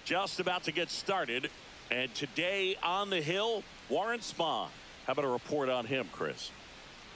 Speaker 1: Just about to get started. And today on the hill, Warren Spahn. How about a report on him, Chris?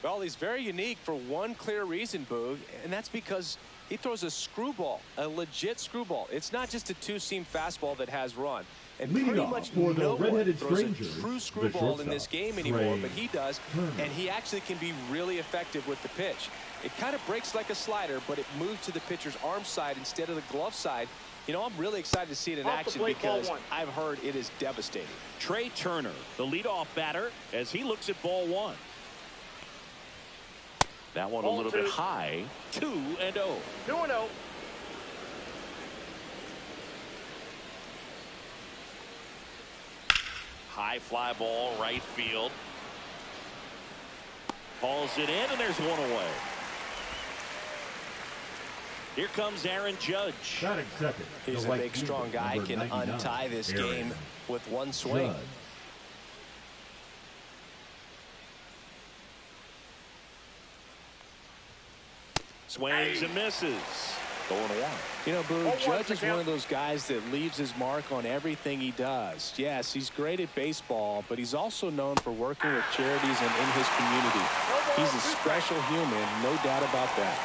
Speaker 2: Well, he's very unique for one clear reason, Boog, and that's because he throws a screwball, a legit screwball. It's not just a two-seam fastball that has run. And
Speaker 4: Leading
Speaker 2: pretty
Speaker 4: off
Speaker 2: much
Speaker 4: for the
Speaker 2: no one
Speaker 4: red-headed
Speaker 2: throws a
Speaker 4: strangers,
Speaker 2: true
Speaker 4: the
Speaker 2: screwball in this
Speaker 4: shortstop,
Speaker 2: game anymore, but he does,
Speaker 4: Turner.
Speaker 2: and he actually can be really effective with the pitch. It kind of breaks like a slider, but it moves to the pitcher's arm side instead of the glove side. You know, I'm really excited to see it in
Speaker 3: Off the
Speaker 2: action
Speaker 3: plate, ball
Speaker 2: because
Speaker 3: one.
Speaker 2: I've heard it is devastating.
Speaker 1: Trey Turner, the leadoff batter, as he looks at ball one. That one a
Speaker 3: Ball
Speaker 1: little
Speaker 3: two.
Speaker 1: bit high. 2-0.
Speaker 3: 2-0.
Speaker 1: High fly ball, right field. Hauls it in, and there's one away. Here comes Aaron Judge.
Speaker 4: Batting second.
Speaker 2: He's
Speaker 4: the
Speaker 2: a
Speaker 4: white
Speaker 2: big, strong
Speaker 4: uniform,
Speaker 2: guy,
Speaker 4: number
Speaker 2: can
Speaker 4: 99,
Speaker 2: untie this
Speaker 4: Aaron
Speaker 2: game with one swing.
Speaker 4: Judge.
Speaker 1: Swings and misses. 0-1.
Speaker 2: You know, Boo,
Speaker 3: Oh,
Speaker 2: Judge
Speaker 3: one
Speaker 2: is
Speaker 3: for
Speaker 2: one
Speaker 3: count.
Speaker 2: of those guys that leaves his mark on everything he does. Yes, he's great at baseball, but he's also known for working with charities and in his community. He's a special human, no doubt about that.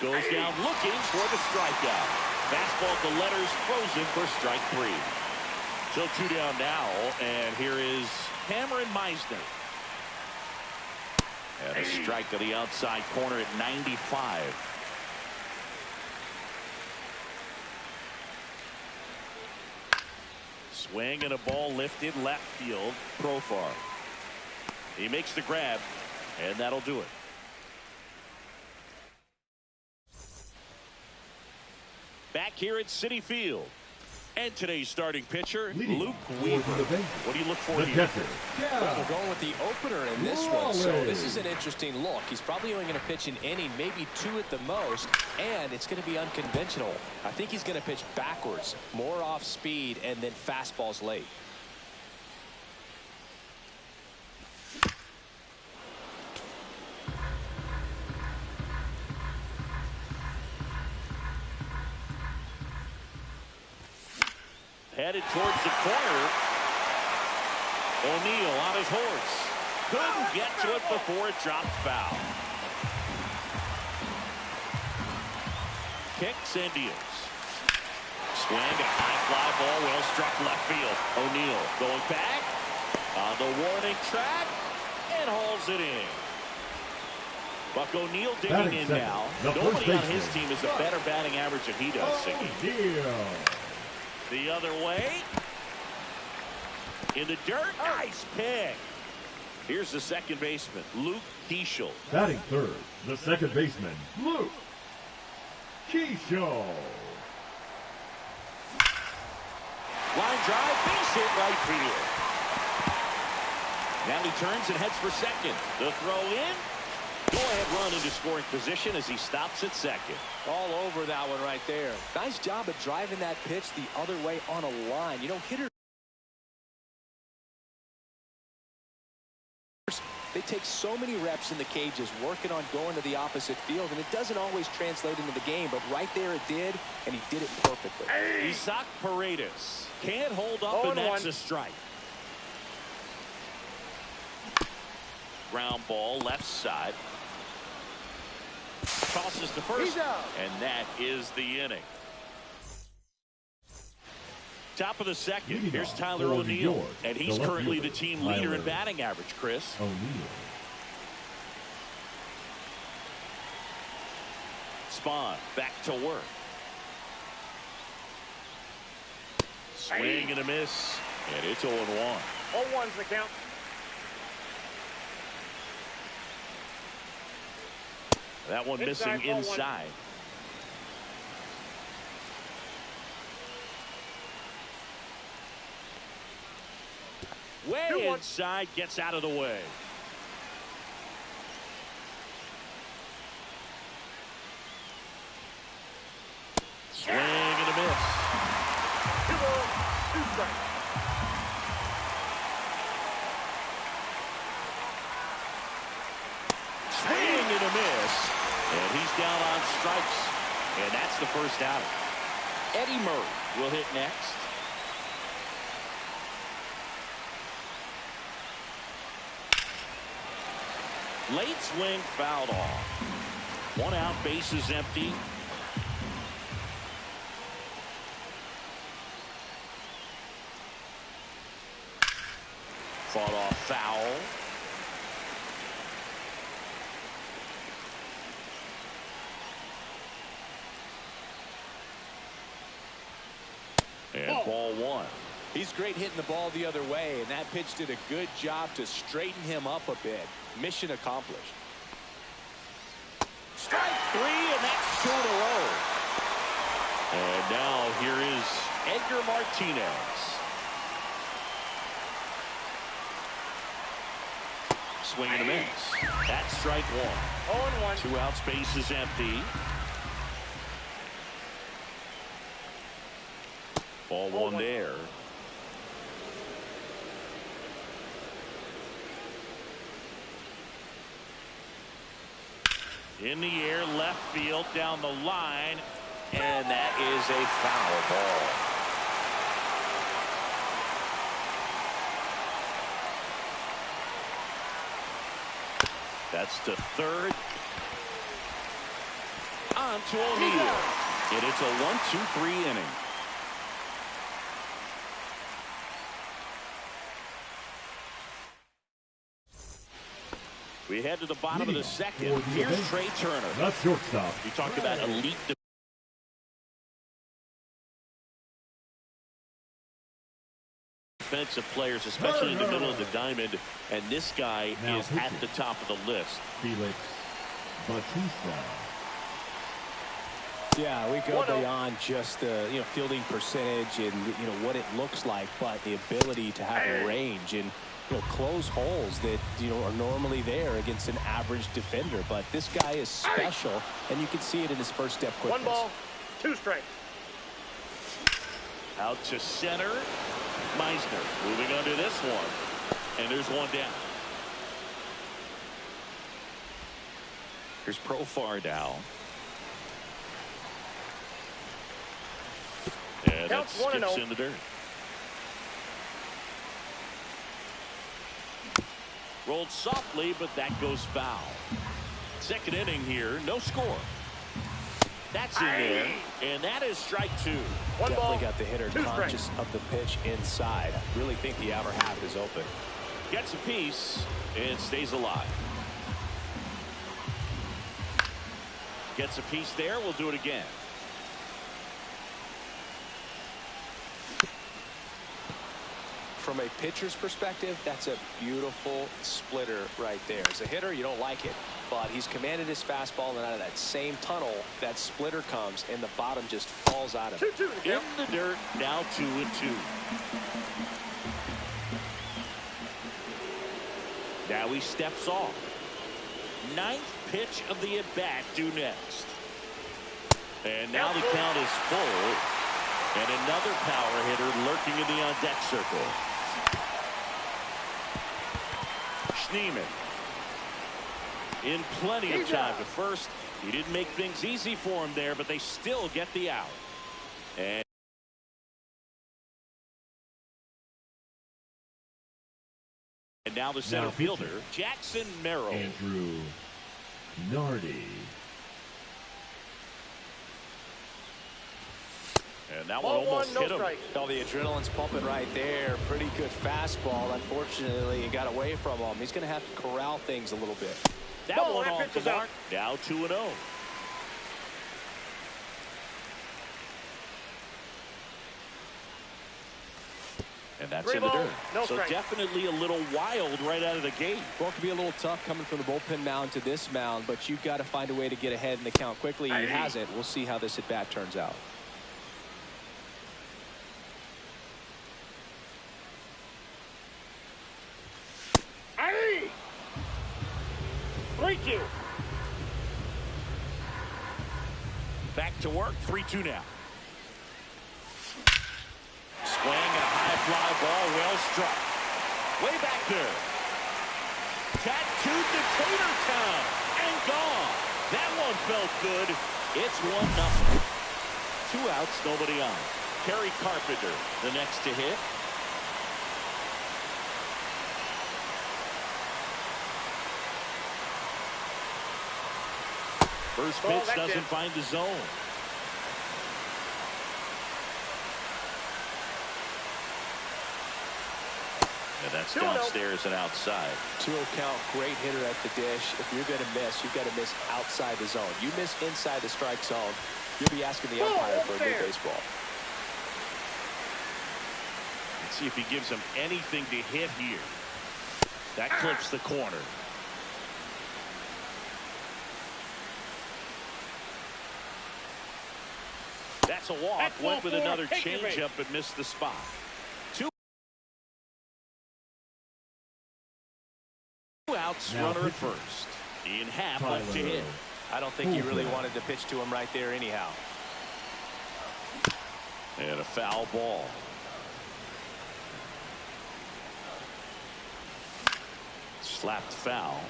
Speaker 1: Goes down looking for the strikeout. Fastball at the letters, frozen for strike 3. So 2 down now, and here is Cameron Meisner. And a strike to the outside corner at 95. Swing and a ball lifted left field. Profar. He makes the grab, and that'll do it. Back here at Citi Field. And today's starting pitcher,
Speaker 4: Leading
Speaker 1: Luke
Speaker 4: off
Speaker 1: Weaver.
Speaker 4: for the bench,
Speaker 1: What do you look for
Speaker 4: the
Speaker 1: here?
Speaker 4: catcher.
Speaker 2: Well, they're going with the opener in this one, so
Speaker 4: Raleigh.
Speaker 2: this is an interesting look. He's probably only going to pitch an inning, maybe 2 at the most, and it's going to be unconventional. I think he's going to pitch backwards, more off speed, and then fastballs late.
Speaker 1: Headed towards the corner. O'Neal on his horse. Couldn't get to it before it dropped foul. Kicks and deals. Swing and a high fly ball, well struck left field. O'Neill going back on the warning track and hauls it in. Buck O'Neill digging in now. Nobody on his team has a better batting average than he does, Siggy. The other way. In the dirt. Nice pick. Here's the second baseman, Luke Keeschel.
Speaker 4: Batting third, the second baseman, Luke Keeschel.
Speaker 1: Line drive, base hit right field. Now he turns and heads for second. The throw in. Go-ahead run into scoring position as he stops at second.
Speaker 2: All over that one right there. Nice job of driving that pitch the other way on a line. You know, hitters, they take so many reps in the cages working on going to the opposite field, and it doesn't always translate into the game, but right there it did, and he did it perfectly.
Speaker 1: Isaac Paredes can't hold up, and that's a strike. Ground ball left side. Tosses to first, and that is the inning. Top of the second. Here's Tyler O'Neill, and he's currently the team leader in batting average, Chris.
Speaker 4: O'Neill.
Speaker 1: Spahn back to work. Swing and a miss, and it's 0-1.
Speaker 3: 0-1's the count.
Speaker 1: That one missing inside. Way inside, gets out of the way. Swing and a miss.
Speaker 3: 2 balls, 2 strikes.
Speaker 1: Swing and a miss. And he's down on strikes. And that's the first out. Eddie Murray will hit next. Late swing fouled off. 1 out, bases empty. Fought off foul. And ball 1.
Speaker 2: He's great hitting the ball the other way, and that pitch did a good job to straighten him up a bit. Mission accomplished.
Speaker 1: Strike 3, and that's 2 in a row. And now here is Edgar Martinez. Swing and a miss. That's strike 1.
Speaker 3: 0-1.
Speaker 1: 2 outs, base is empty. Ball 1 there. In the air, left field, down the line, and that is a foul ball. That's to third. On to O'Neill. And it's a 1-2-3 inning. We head to the bottom of the second. Here's Trey Turner.
Speaker 4: That's shortstop.
Speaker 1: You talked about elite defensive players, especially in the middle of the diamond, and this guy is at the top of the list.
Speaker 4: Felix Bautista.
Speaker 2: Yeah, we go beyond just the fielding percentage and what it looks like, but the ability to have a range and close holes that are normally there against an average defender. But this guy is special, and you can see it in his first step quickness.
Speaker 3: 1 ball, 2 strikes.
Speaker 1: Out to center. Meisner moving under this one, and there's 1 down. Here's Profar now. And that skips in the dirt. Rolled softly, but that goes foul. Second inning here, no score. That's in there, and that is strike two.
Speaker 2: Definitely got the hitter conscious of the pitch inside. I really think the outer half is open.
Speaker 1: Gets a piece and stays alive. Gets a piece there. We'll do it again.
Speaker 2: From a pitcher's perspective, that's a beautiful splitter right there. As a hitter, you don't like it, but he's commanded his fastball, and out of that same tunnel, that splitter comes, and the bottom just falls out of it.
Speaker 1: 2-2 in the dirt, now 2-2. Now he steps off. Ninth pitch of the at-bat due next. And now the count is full, and another power hitter lurking in the on-deck circle. Schneeman in plenty of time to first. He didn't make things easy for him there, but they still get the out. And now the center fielder, Jackson Merrill.
Speaker 4: Andrew Nardi.
Speaker 1: And that one almost hit him.
Speaker 2: Oh, the adrenaline's pumping right there. Pretty good fastball. Unfortunately, it got away from him. He's going to have to corral things a little bit.
Speaker 1: That one off the mark. Now 2-0. And that's in the dirt. So definitely a little wild right out of the gate.
Speaker 2: Well, it could be a little tough coming from the bullpen mound to this mound, but you've got to find a way to get ahead in the count quickly. He hasn't. We'll see how this at-bat turns out.
Speaker 1: Back to work, 3-2 now. Swing and a high fly ball, well struck. Way back there. Tattooed the tater town and gone. That one felt good. It's 1-0. 2 outs, nobody on. Kerry Carpenter, the next to hit. First pitch doesn't find the zone. And that's downstairs and outside.
Speaker 2: 2-0 count, great hitter at the dish. If you're going to miss, you've got to miss outside the zone. You miss inside the strike zone, you'll be asking the umpire for a new baseball.
Speaker 1: Let's see if he gives him anything to hit here. That clips the corner. That's a walk. Went with another changeup and missed the spot. 2 outs, runner at first. In half left to hit.
Speaker 2: I don't think he really wanted to pitch to him right there anyhow.
Speaker 1: And a foul ball. Slapped foul.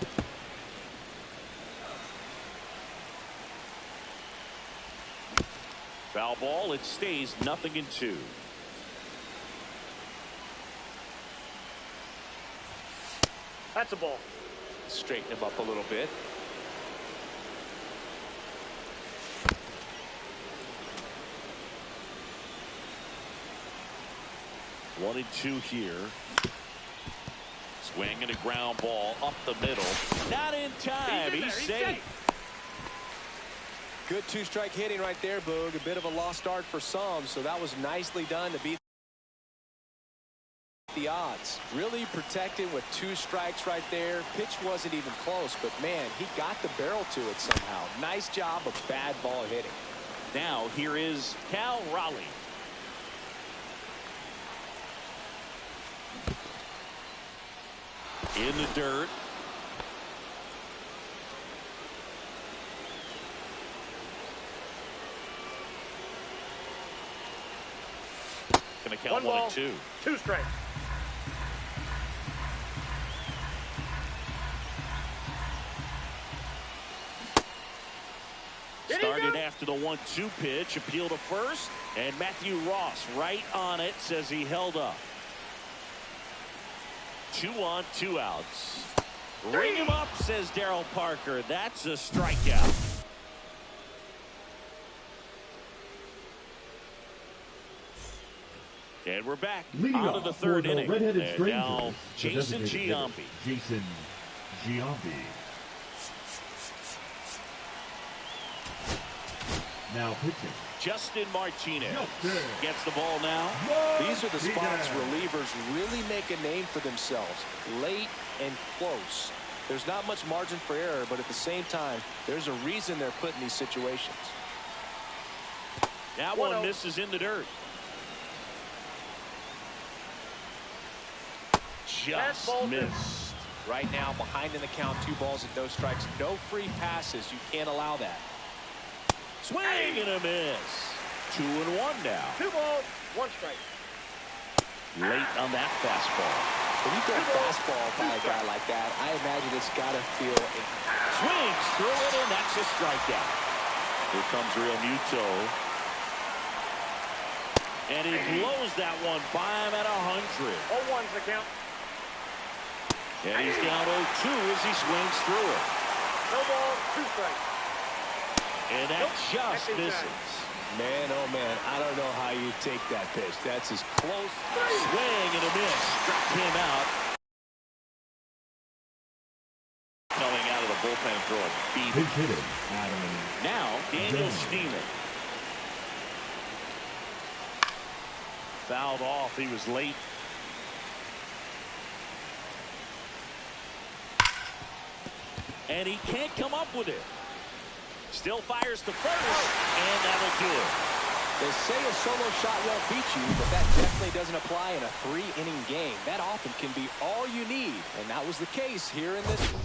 Speaker 1: Foul ball. It stays 0-2.
Speaker 3: That's a ball.
Speaker 2: Straighten him up a little bit.
Speaker 1: One and 2 here. Swinging a ground ball up the middle. Not in time. He's safe.
Speaker 2: Good 2-strike hitting right there, Boog. A bit of a lost start for some, so that was nicely done to beat the odds. Really protected with 2 strikes right there. Pitch wasn't even close, but man, he got the barrel to it somehow. Nice job of bad ball hitting.
Speaker 1: Now here is Cal Raleigh. In the dirt. Gonna count 1 and 2.
Speaker 3: 2 strikes.
Speaker 1: Started after the 1-2 pitch, appeal to first, and Matthew Ross right on it, says he held up. 2 on, 2 outs. Ring him up, says Darryl Parker. That's a strikeout. And we're back
Speaker 4: Leading
Speaker 1: out of
Speaker 4: off
Speaker 1: the
Speaker 4: for
Speaker 1: third
Speaker 4: the
Speaker 1: inning.
Speaker 4: red-headed
Speaker 1: And
Speaker 4: stranger,
Speaker 1: now
Speaker 4: the
Speaker 1: Jason
Speaker 4: designated hitter,
Speaker 1: Giambi.
Speaker 4: Jason Giambi. Now pitching.
Speaker 1: Justin Martinez
Speaker 4: Justin.
Speaker 1: gets the ball now.
Speaker 2: These are the spots
Speaker 4: Martinez.
Speaker 2: relievers really make a name for themselves. Late and close. There's not much margin for error, but at the same time, there's a reason they're put in these situations.
Speaker 1: That one misses in the dirt. Just missed.
Speaker 2: Right now, behind in the count, 2 balls and no strikes. No free passes. You can't allow that.
Speaker 1: Swing and a miss. 2-1 now.
Speaker 3: 2 balls, 1 strike.
Speaker 1: Late on that fastball.
Speaker 2: When you go fastball by a guy like that, I imagine it's got to feel.
Speaker 1: Swings through it, and that's a strikeout. Here comes Real Muto. And he blows that one by him at 100.
Speaker 3: 0-1's the count.
Speaker 1: And he's down 0-2 as he swings through it.
Speaker 3: No ball, 2 strikes.
Speaker 1: And that just misses.
Speaker 2: Man, oh man, I don't know how you take that pitch. That's as close.
Speaker 1: Swing and a miss. Struck him out. Coming out of the bullpen for a beat.
Speaker 4: Big hitter, Adam.
Speaker 1: Now, Daniel Steeman. Fouled off. He was late. And he can't come up with it. Still fires to first, and that'll do it.
Speaker 2: They say a solo shot won't beat you, but that definitely doesn't apply in a 3-inning game. That often can be all you need, and that was the case here in this one.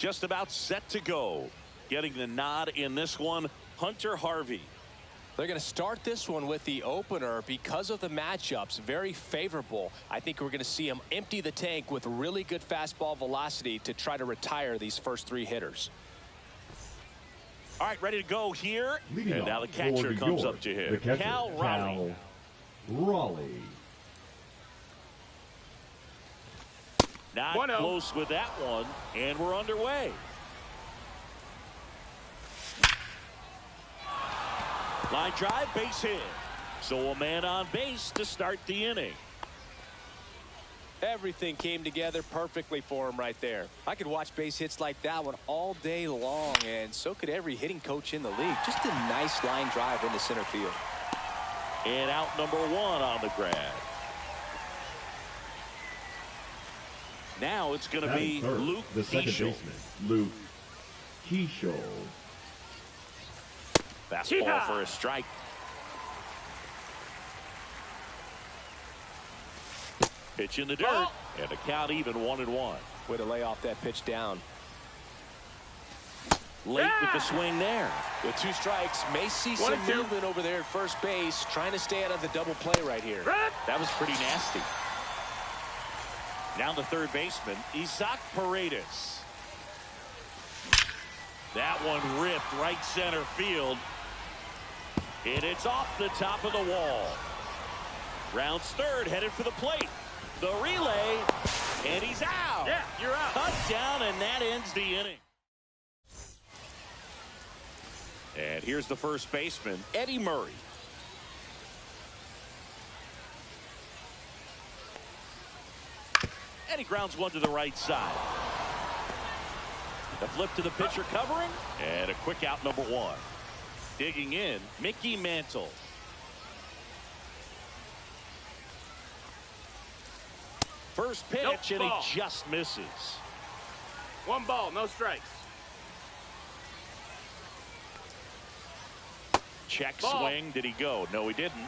Speaker 1: just about set to go. Getting the nod in this one, Hunter Harvey.
Speaker 2: They're going to start this one with the opener because of the matchups. Very favorable. I think we're going to see him empty the tank with really good fastball velocity to try to retire these first 3 hitters.
Speaker 1: All right, ready to go here.
Speaker 4: Leading
Speaker 1: and now the catcher comes up to him. Cal Raleigh. Not close with that one, and we're underway. Line drive, base hit. So a man on base to start the inning.
Speaker 2: Everything came together perfectly for him right there. I could watch base hits like that one all day long, and so could every hitting coach in the league. Just a nice line drive into center field.
Speaker 1: And out number 1 on the grab. Now it's going to be Luke
Speaker 4: the second baseman, Luke Keishel.
Speaker 1: Fastball for a strike. Pitch in the dirt, and the count even 1-1.
Speaker 2: Way to lay off that pitch down.
Speaker 1: Late with the swing there.
Speaker 2: With 2 strikes, may see some movement over there at first base, trying to stay out of the double play right here.
Speaker 1: That was pretty nasty. Now the third baseman, Isaac Paredes. That one ripped right center field. And it's off the top of the wall. Rounds third, headed for the plate. The relay, and he's out.
Speaker 3: Yeah, you're out.
Speaker 1: Touchdown, and that ends the inning. And here's the first baseman, Eddie Murray. And he grounds one to the right side. The flip to the pitcher covering, and a quick out number 1. Digging in, Mickey Mantle. First pitch, and he just misses.
Speaker 3: 1 ball, no strikes.
Speaker 1: Check swing. Did he go? No, he didn't.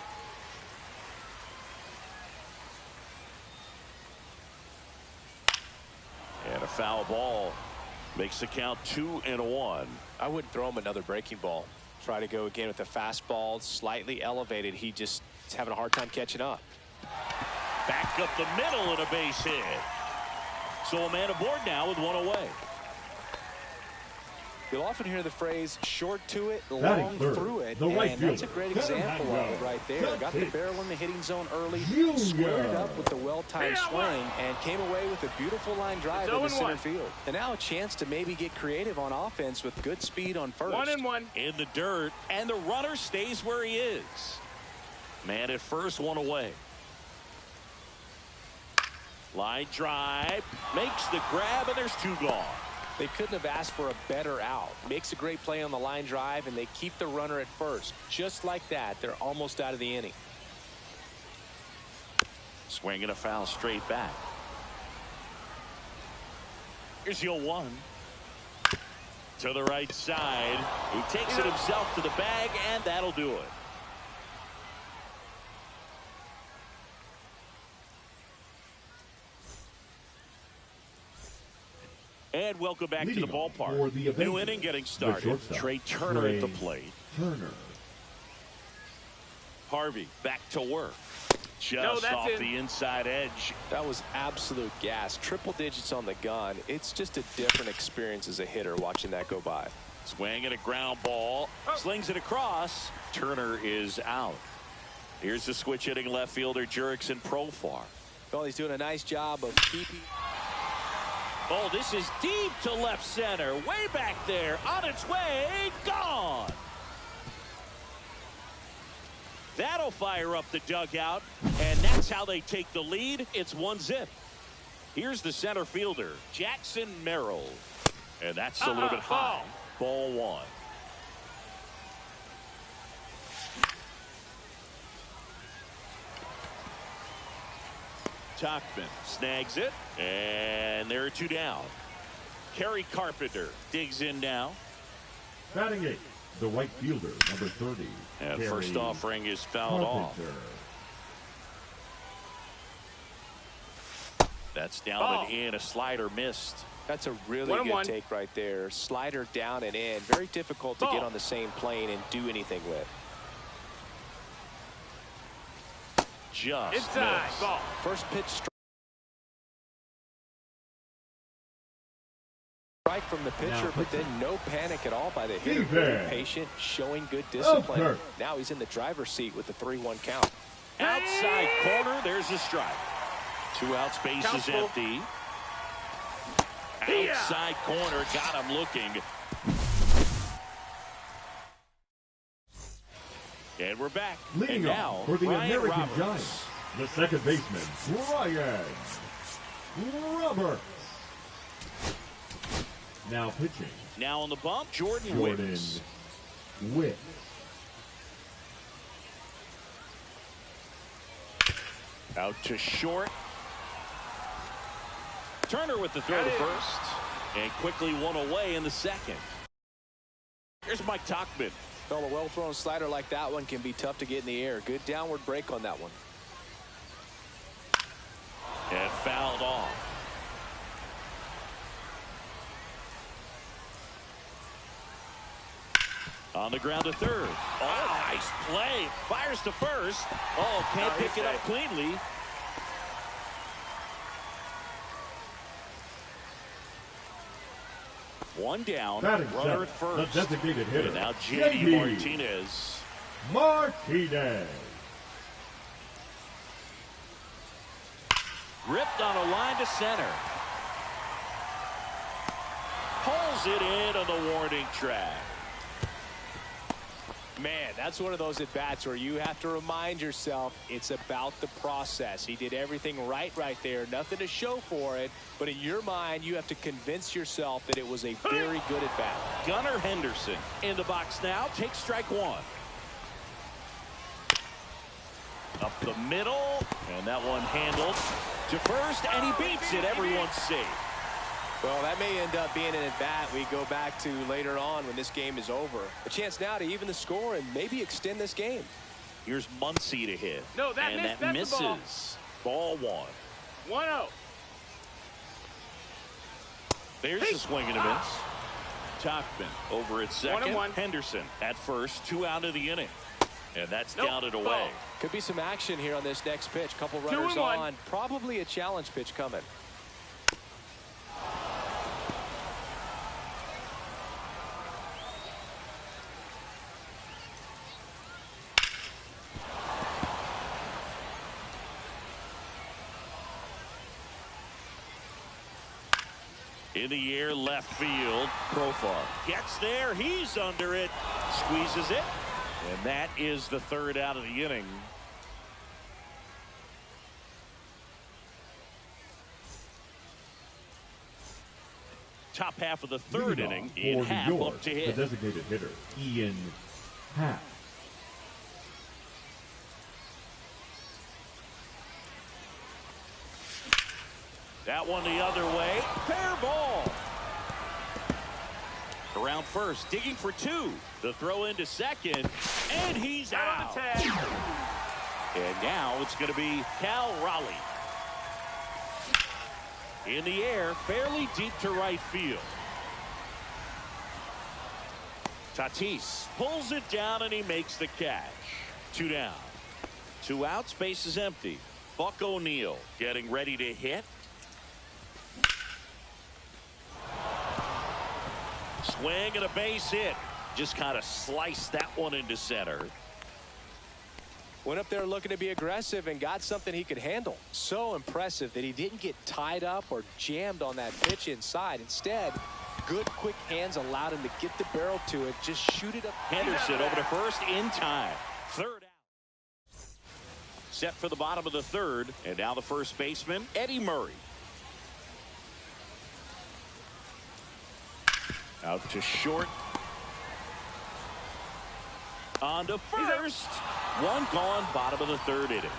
Speaker 1: And a foul ball makes the count 2-1.
Speaker 2: I wouldn't throw him another breaking ball. Try to go again with the fastball, slightly elevated. He just is having a hard time catching up.
Speaker 1: Back up the middle and a base hit. So a man aboard now with 1 away.
Speaker 2: You'll often hear the phrase short to it, long through it, and that's a great example of it right there. Got the barrel in the hitting zone early, squared it up with the well-timed swing, and came away with a beautiful line drive into center field. And now a chance to maybe get creative on offense with good speed on first.
Speaker 3: 1-1.
Speaker 1: In the dirt, and the runner stays where he is. Man at first, 1 away. Line drive, makes the grab, and there's 2 gone.
Speaker 2: They couldn't have asked for a better out. Makes a great play on the line drive, and they keep the runner at first. Just like that, they're almost out of the inning.
Speaker 1: Swinging a foul straight back. Here's the 0-1. To the right side. He takes it himself to the bag, and that'll do it. And welcome back to the ballpark. New inning getting started. Trey Turner at the plate. Harvey back to work. Just off the inside edge.
Speaker 2: That was absolute gas. Triple digits on the gun. It's just a different experience as a hitter watching that go by.
Speaker 1: Swing at a ground ball. Slings it across. Turner is out. Here's the switch hitting left fielder Jurickson Profar.
Speaker 2: Well, he's doing a nice job of keeping.
Speaker 1: Oh, this is deep to left center. Way back there. On its way. Gone. That'll fire up the dugout. And that's how they take the lead. It's 1-0. Here's the center fielder, Jackson Merrill. And that's a little bit high. Ball 1. Tachman snags it, and there are 2 down. Kerry Carpenter digs in now.
Speaker 4: Batting 8, the right fielder, number 30.
Speaker 1: And first offering is fouled off. That's down and in. A slider missed.
Speaker 2: That's a really good take right there. Slider down and in. Very difficult to get on the same plane and do anything with.
Speaker 1: Just
Speaker 3: inside. Ball.
Speaker 2: First pitch strike from the pitcher, but then no panic at all by the hitter. Very patient, showing good discipline. Now he's in the driver's seat with the 3-1 count.
Speaker 1: Outside corner, there's a strike. 2 outs, bases empty. Outside corner, got him looking. And we're back.
Speaker 4: Leading
Speaker 1: now
Speaker 4: for the
Speaker 1: Ryan
Speaker 4: American
Speaker 1: Roberts.
Speaker 4: Giants, the second baseman, Ryan Roberts. Now pitching.
Speaker 1: Now on the bump, Jordan
Speaker 4: Witt.
Speaker 1: Out to short. Turner with the throw to first. And quickly one away in the second. Here's Mike Tauchman.
Speaker 2: Well, a well-thrown slider like that one can be tough to get in the air. Good downward break on that one.
Speaker 1: And fouled off. On the ground to third. Oh, nice play. Fires to first. Oh, can't pick it up cleanly. One down. Runner at first.
Speaker 4: The designated hitter.
Speaker 1: And now J.D.
Speaker 4: Martinez.
Speaker 1: Ripped on a line to center. Pulls it in on the warning track.
Speaker 2: Man, that's one of those at-bats where you have to remind yourself it's about the process. He did everything right there. Nothing to show for it. But in your mind, you have to convince yourself that it was a very good at-bat.
Speaker 1: Gunnar Henderson in the box now. Takes strike one. Up the middle. And that one handled to first. And he beats it. Everyone's safe.
Speaker 2: Well, that may end up being an at-bat we go back to later on when this game is over. A chance now to even the score and maybe extend this game.
Speaker 1: Here's Muncy to hit.
Speaker 3: No,
Speaker 1: that misses. Ball one.
Speaker 3: 1-0.
Speaker 1: There's a swing and a miss. Tauchman over at second.
Speaker 3: 1-1.
Speaker 1: Henderson at first. 2 out of the inning. And that's downed away.
Speaker 2: Could be some action here on this next pitch. Couple runners on. Probably a challenge pitch coming.
Speaker 1: In the air, left field. Profar gets there. He's under it. Squeezes it. And that is the 3rd out of the inning. Top half of the 3rd inning. In half up to hit.
Speaker 4: The designated hitter, Ian Happ.
Speaker 1: That one the other way. Fair ball. Around first, digging for 2. The throw into second, and he's out. And now it's going to be Cal Raleigh. In the air, fairly deep to right field. Tatis pulls it down, and he makes the catch. 2 down. 2 outs, base is empty. Buck O'Neil getting ready to hit. Swing and a base hit. Just kind of sliced that one into center.
Speaker 2: Went up there looking to be aggressive and got something he could handle. So impressive that he didn't get tied up or jammed on that pitch inside. Instead, good quick hands allowed him to get the barrel to it. Just shoot it up.
Speaker 1: Henderson over to first in time. 3rd out. Set for the bottom of the 3rd. And now the first baseman, Eddie Murray. Out to short. On to first. One gone, bottom of the 3rd inning.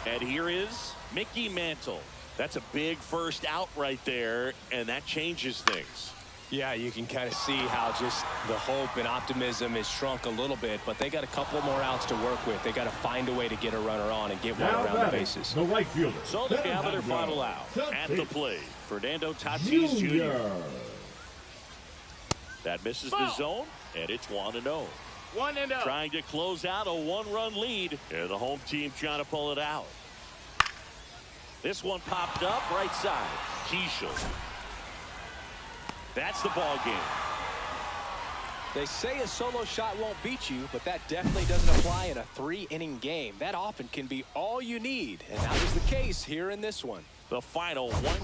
Speaker 1: And here is Mickey Mantle. That's a big first out right there, and that changes things.
Speaker 2: Yeah, you can kind of see how just the hope and optimism has shrunk a little bit, but they got a couple more outs to work with. They got to find a way to get a runner on and get one around the bases.
Speaker 4: The right fielder.
Speaker 1: So they're down to their final out. At the plate, Fernando Tatis Jr.
Speaker 4: Junior.
Speaker 1: That misses the zone, and it's 1-0.
Speaker 3: 1-0.
Speaker 1: Trying to close out a one-run lead, and the home team trying to pull it out. This one popped up right side. Keishel. That's the ball game.
Speaker 2: They say a solo shot won't beat you, but that definitely doesn't apply in a 3-inning game. That often can be all you need, and that was the case here in this one.
Speaker 1: The final one.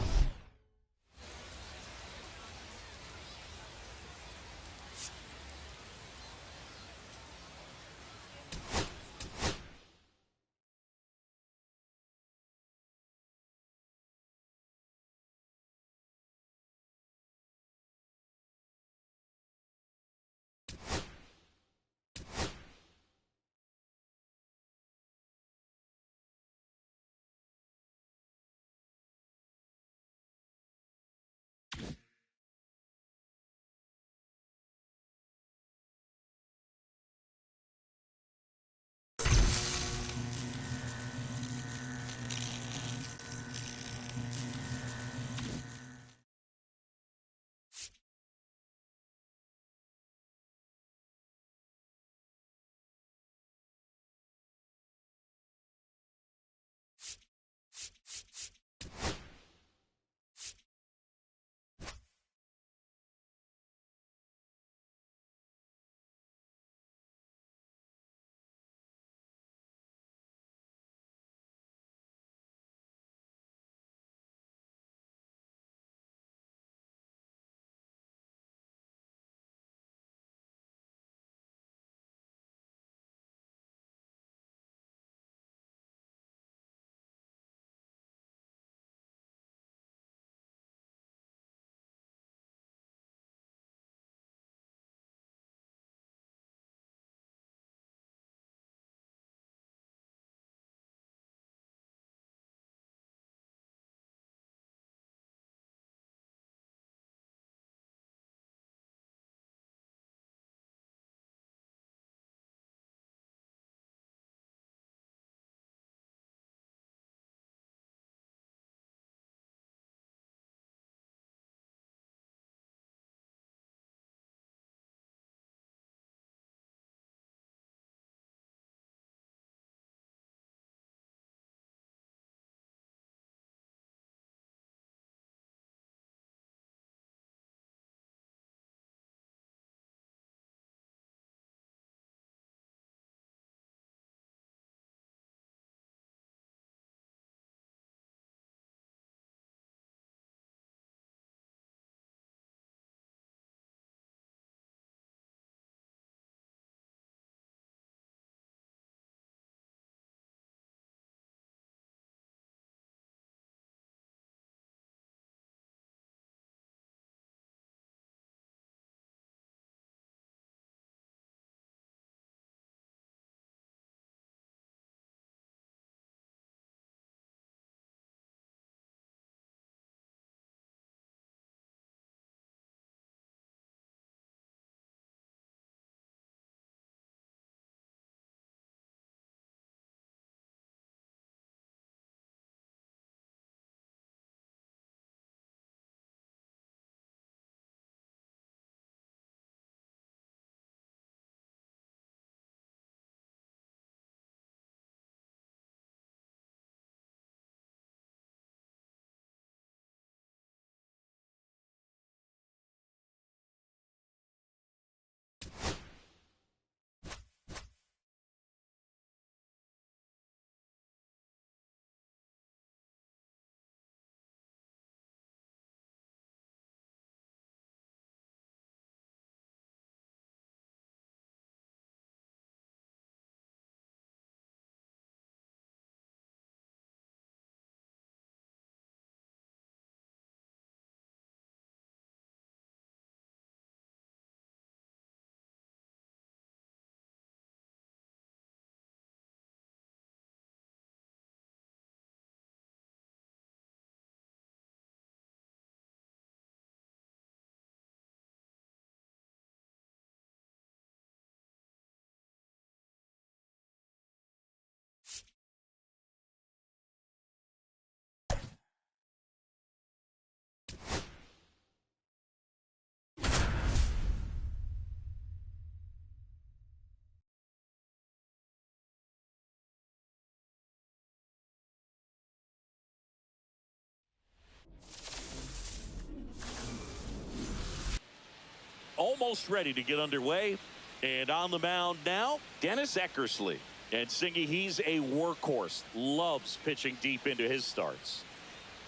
Speaker 1: almost ready to get underway. And on the mound now, Dennis Eckersley. And Singy, he's a workhorse. Loves pitching deep into his starts.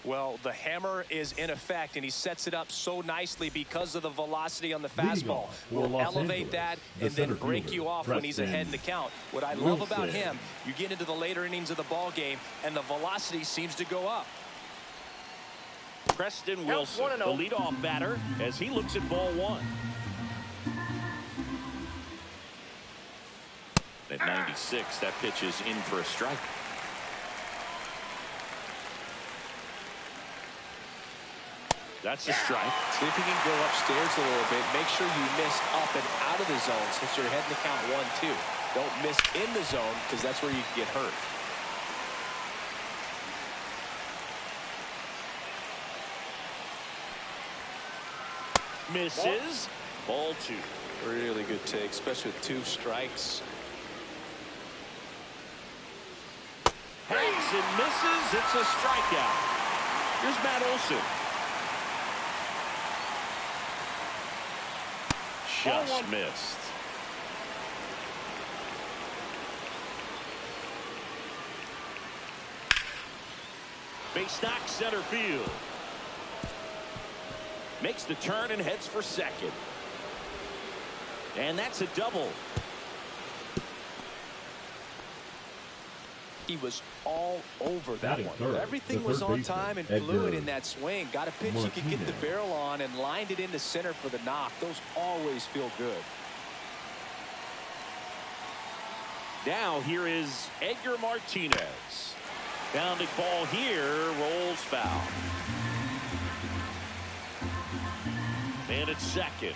Speaker 2: Well, the hammer is in effect, and he sets it up so nicely because of the velocity on the fastball. Will elevate that and then break you off when he's ahead in the count. What I love about him, you get into the later innings of the ball game, and the velocity seems to go up.
Speaker 1: Preston Wilson, the leadoff batter, as he looks at ball one. At 96, that pitch is in for a strike. That's a strike.
Speaker 2: See if you can go upstairs a little bit. Make sure you miss up and out of the zone since you're heading to count 1-2. Don't miss in the zone because that's where you can get hurt.
Speaker 1: Misses. Ball two.
Speaker 2: Really good take, especially with 2 strikes.
Speaker 1: Hangs and misses. It's a strikeout. Here's Matt Olson. Just missed. Base knock center field. Makes the turn and heads for second. And that's a double.
Speaker 2: He was all over that one.
Speaker 4: Third,
Speaker 2: everything was on time and fluid in that swing. Got a pitch you could get the barrel on and lined it into center for the knock. Those always feel good.
Speaker 1: Now here is Edgar Martinez. Bounding ball here, rolls foul. And it's second.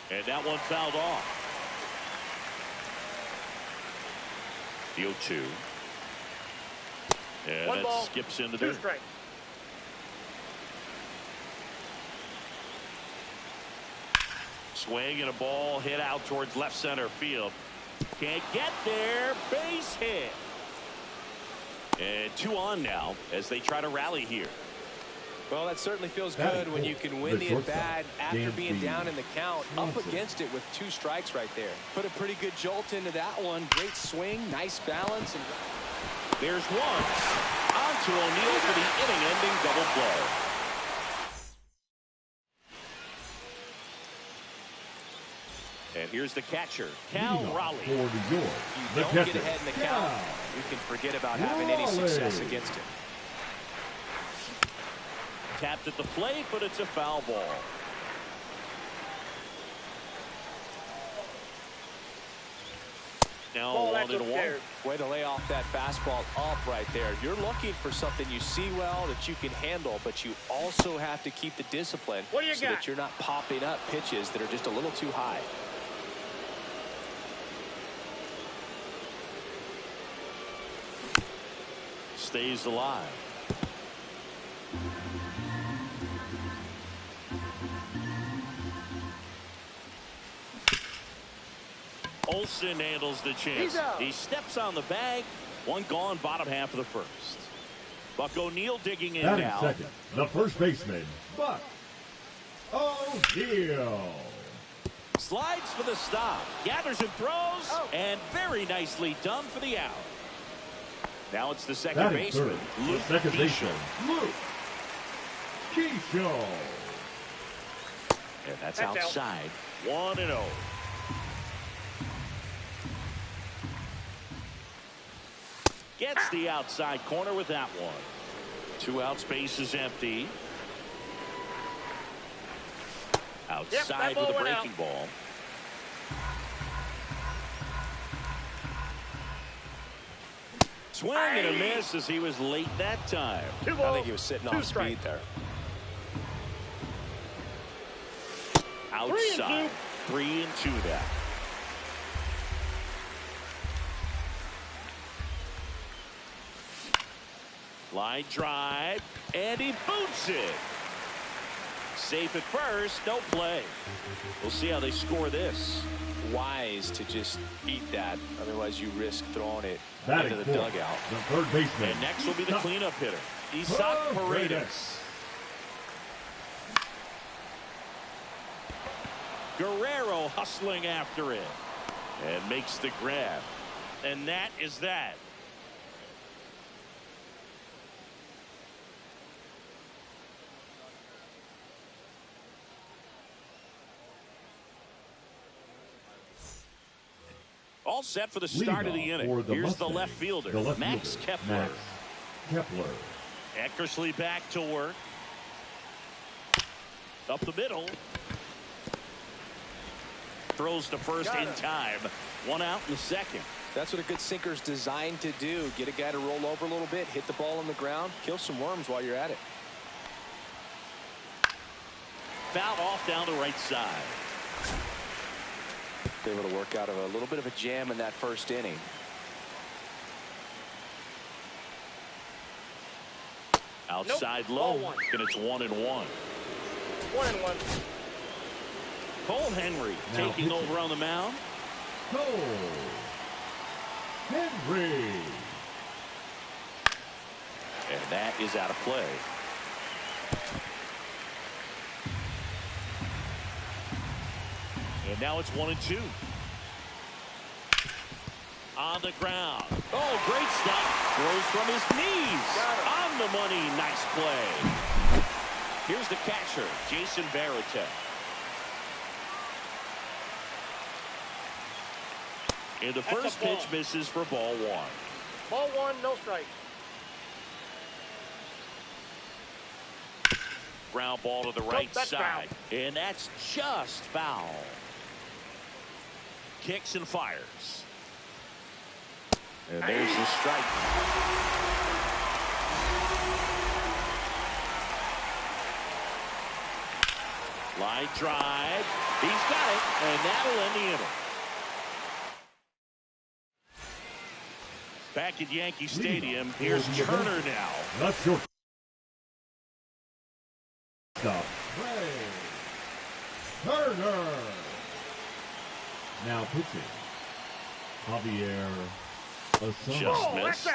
Speaker 1: And that one fouled off. The 0-2. And
Speaker 3: One
Speaker 1: that
Speaker 3: ball,
Speaker 1: skips into
Speaker 3: 2
Speaker 1: there.
Speaker 3: strikes.
Speaker 1: Swing and a ball hit out towards left center field. Can't get there. Base hit. And 2 on now as they try to rally here.
Speaker 2: Well, that certainly feels good when you can win the at-bat after being down in the count, up against it with 2 strikes right there. Put a pretty good jolt into that one. Great swing, nice balance. And
Speaker 1: there's one. On to O'Neill for the inning-ending double play. And here's the catcher, Cal Raleigh.
Speaker 2: You don't get ahead in the count, you can forget about having any success against him.
Speaker 1: Tapped at the plate, but it's a foul ball. Now 1-1.
Speaker 2: Way to lay off that fastball up right there. You're looking for something you see well that you can handle, but you also have to keep the discipline so that you're not popping up pitches that are just a little too high.
Speaker 1: Stays alive. Olsen handles the chance. He steps on the bag. 1 gone, bottom half of the first. Buck O'Neill digging in now.
Speaker 4: Second, the first baseman, Buck O'Neill.
Speaker 1: Slides for the stop. Gathers and throws. And very nicely done for the out. Now it's the second baseman, Luke Keishel.
Speaker 4: Luke Keishel.
Speaker 1: And that's outside. 1-0. Gets the outside corner with that one. 2 outs, base is empty. Outside with a breaking ball. Swing and a miss as he was late that time.
Speaker 2: I think he was sitting off speed there.
Speaker 1: Outside. 3-2 now. Line drive, and he boots it. Safe at first, no play. We'll see how they score this.
Speaker 2: Wise to just eat that, otherwise you risk throwing it
Speaker 4: Batting
Speaker 2: into the dugout.
Speaker 4: The third baseman.
Speaker 1: And next will be the cleanup hitter, Isaac Paredes. Guerrero hustling after it and makes the grab. And that is that. All set for the start of the inning. Here's the left fielder, Max Kepler. Eckersley back to work. Up the middle. Throws to first in time. One out in the second.
Speaker 2: That's what a good sinker is designed to do. Get a guy to roll over a little bit, hit the ball on the ground, kill some worms while you're at it.
Speaker 1: Foul off down the right side.
Speaker 2: Able to work out of a little bit of a jam in that first inning.
Speaker 1: Outside low, and it's 1-1.
Speaker 3: 1-1.
Speaker 1: Cole Henry taking over on the mound.
Speaker 4: Cole Henry.
Speaker 1: And that is out of play. And now it's 1-2. On the ground. Oh, great stop. Throws from his knees. On the money. Nice play. Here's the catcher, Jason Varitek. And the first pitch misses for ball one.
Speaker 3: Ball one, no strike.
Speaker 1: Ground ball to the right side. Foul. And that's just foul. Kicks and fires. And there's the strike. Line drive. He's got it. And that'll end the inning. Back at Yankee Stadium, here's Turner now.
Speaker 4: That's your stop. Turner. Now pitching. Javier Assange.
Speaker 1: Just missed.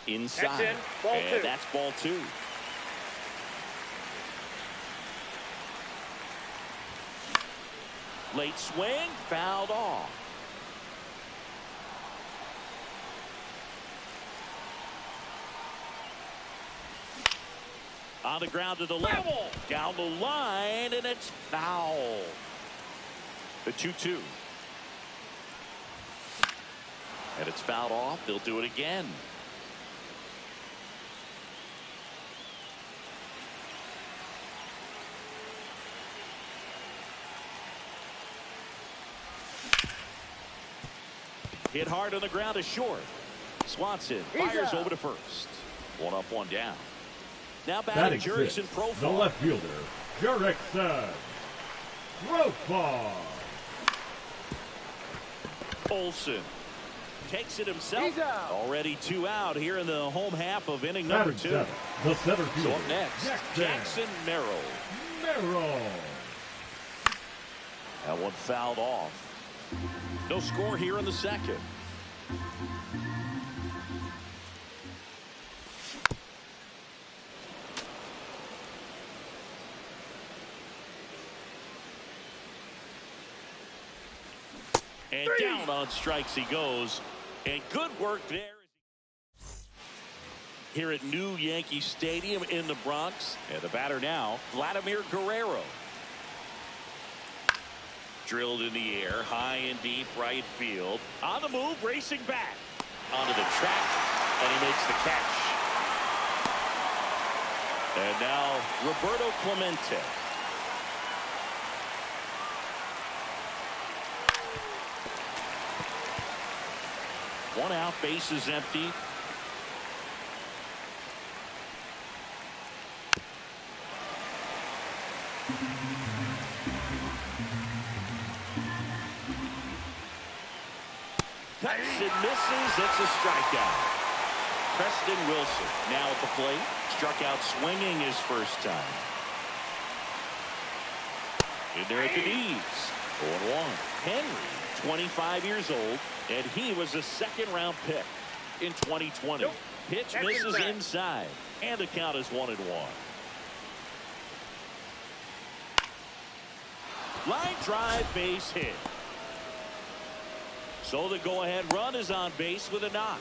Speaker 1: Inside.
Speaker 3: That's in. Ball two.
Speaker 1: And that's ball two. Late swing, fouled off. On the ground to the left. Down the line, and it's foul. The 2-2. And it's fouled off. They'll do it again. Hit hard on the ground to short. Swanson fires over to first. One up, one down. Now batting Jurickson Profar.
Speaker 4: The left fielder, Jurickson Profar.
Speaker 1: Olsen takes it himself. Already 2 out here in the home half of inning number 2.
Speaker 4: The center fielder.
Speaker 1: So up next, Jackson Merrill. That one fouled off. No score here in the second. And down on strikes he goes. And good work there. Here at New Yankee Stadium in the Bronx. And the batter now, Vladimir Guerrero. Drilled in the air, high and deep right field. On the move, racing back. Onto the track, and he makes the catch. And now, Roberto Clemente. One out, base is empty. Cuts and misses. It's a strikeout. Preston Wilson now at the plate. Struck out swinging his first time. In there at the knees. 0-1. Henry, 25 years old, and he was a second-round pick in 2020. Pitch misses inside. And the count is 1-1. Line drive, base hit. So the go-ahead run is on base with a knock.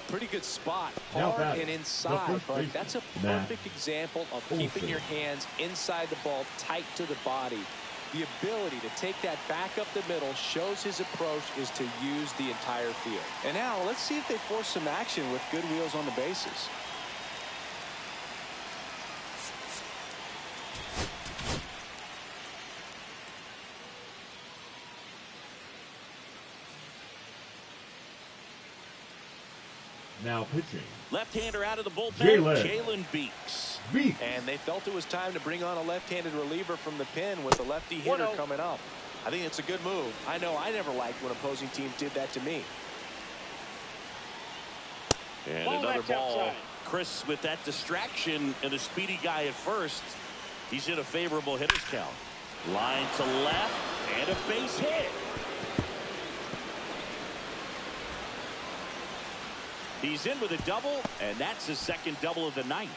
Speaker 2: Pretty good spot, hard and inside, but that's a perfect example of keeping your hands inside the ball, tight to the body. The ability to take that back up the middle shows his approach is to use the entire field. And now let's see if they force some action with good wheels on the bases.
Speaker 4: Now pitching.
Speaker 1: Left-hander out of the bullpen, Jalen Beeks.
Speaker 2: And they felt it was time to bring on a left-handed reliever from the pen with a lefty hitter coming up. I think it's a good move. I know I never liked when opposing teams did that to me.
Speaker 1: And another ball. Outside. Chris, with that distraction and a speedy guy at first, he's in a favorable hitter's count. Line to left and a base hit. He's in with a double, and that's his second double of the night.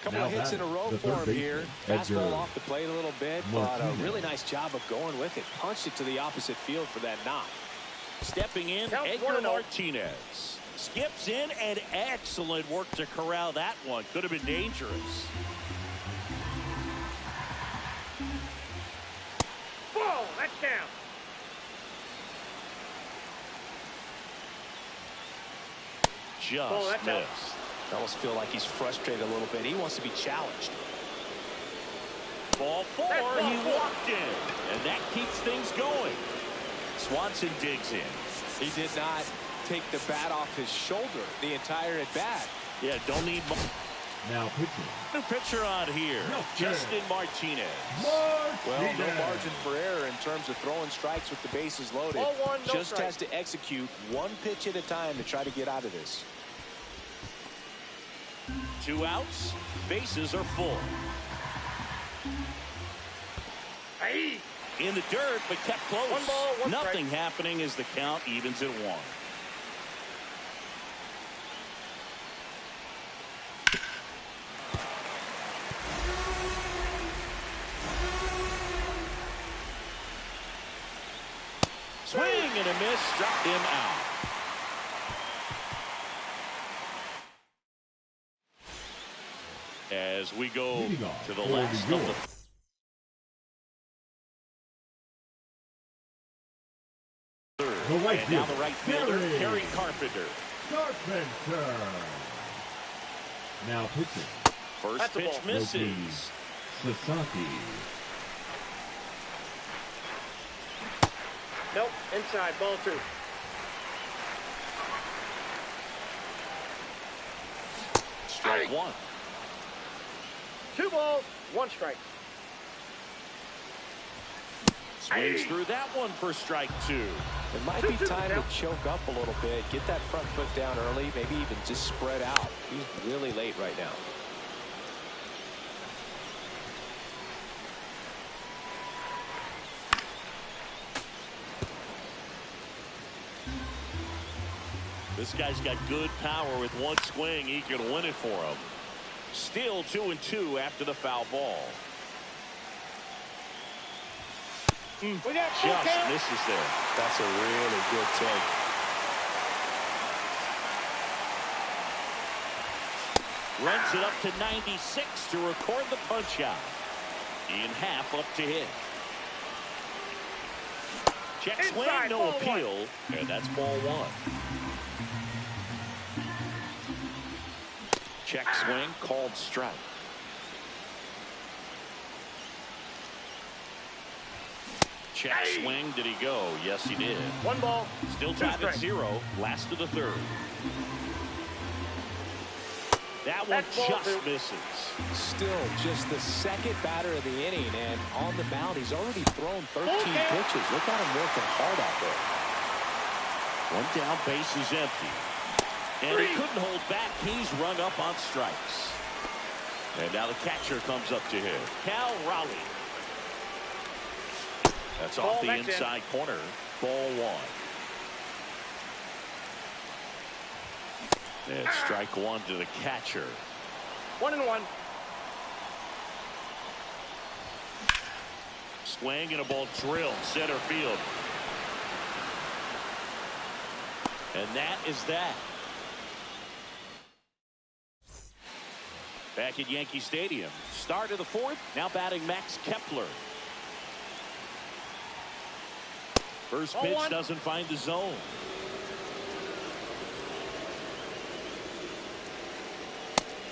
Speaker 2: Couple of hits in a row for him here. Fastball off the plate a little bit, but a really nice job of going with it. Punched it to the opposite field for that knock.
Speaker 1: Stepping in, Edgar Martinez. Skips in, and excellent work to corral that one. Could have been dangerous.
Speaker 3: Ball, that's down.
Speaker 1: Just missed.
Speaker 2: I almost feel like he's frustrated a little bit. He wants to be challenged.
Speaker 1: Ball 4, he walked in, and that keeps things going. Swanson digs in.
Speaker 2: He did not take the bat off his shoulder the entire at bat.
Speaker 1: Yeah, don't need more.
Speaker 4: Now pitching.
Speaker 1: New pitcher on here, Justin Martinez.
Speaker 2: Well, no margin for error in terms of throwing strikes with the bases loaded.
Speaker 3: Ball 1, no
Speaker 2: Just
Speaker 3: strike.
Speaker 2: has to execute one pitch at a time to try to get out of this.
Speaker 1: 2 outs, bases are full.
Speaker 3: Hey.
Speaker 1: In the dirt, but kept close.
Speaker 3: 1 ball, 1
Speaker 1: Nothing
Speaker 3: strike.
Speaker 1: happening as the count evens at 1. Swing and a miss, struck him out. As we go to the last of the third. And now the right fielder, Harry Carpenter.
Speaker 4: Now pitching.
Speaker 1: First pitch misses.
Speaker 4: Sasaki.
Speaker 3: Nope, inside, ball 2.
Speaker 1: Strike 1.
Speaker 3: 2 balls, 1 strike.
Speaker 1: Swings through that one for strike 2.
Speaker 2: It might be time to choke up a little bit, get that front foot down early, maybe even just spread out. He's really late right now.
Speaker 1: This guy's got good power. With one swing, he can win it for him. Still 2-2 after the foul ball.
Speaker 3: We got
Speaker 1: Just misses there.
Speaker 2: That's a really good take.
Speaker 1: Runs it up to 96 to record the punch out. In half up to hit. Check swing, no appeal, and that's ball 1. Check swing, called strike. Check swing, did he go? Yes, he did.
Speaker 3: 1 ball.
Speaker 1: Still tied at 0, last of the third. That one just misses.
Speaker 2: Still just the second batter of the inning, and on the mound, he's already thrown 13 pitches. Look at him working hard out there.
Speaker 1: 1 down, base is empty. And he couldn't hold back. He's rung up on strikes. And now the catcher comes up to him. Cal Raleigh. That's off the inside corner. Ball 1. And strike one to the catcher.
Speaker 3: 1-1.
Speaker 1: Swing and a ball drilled center field. And that is that. Back at Yankee Stadium. Start of the fourth. Now batting Max Kepler. First pitch doesn't find the zone.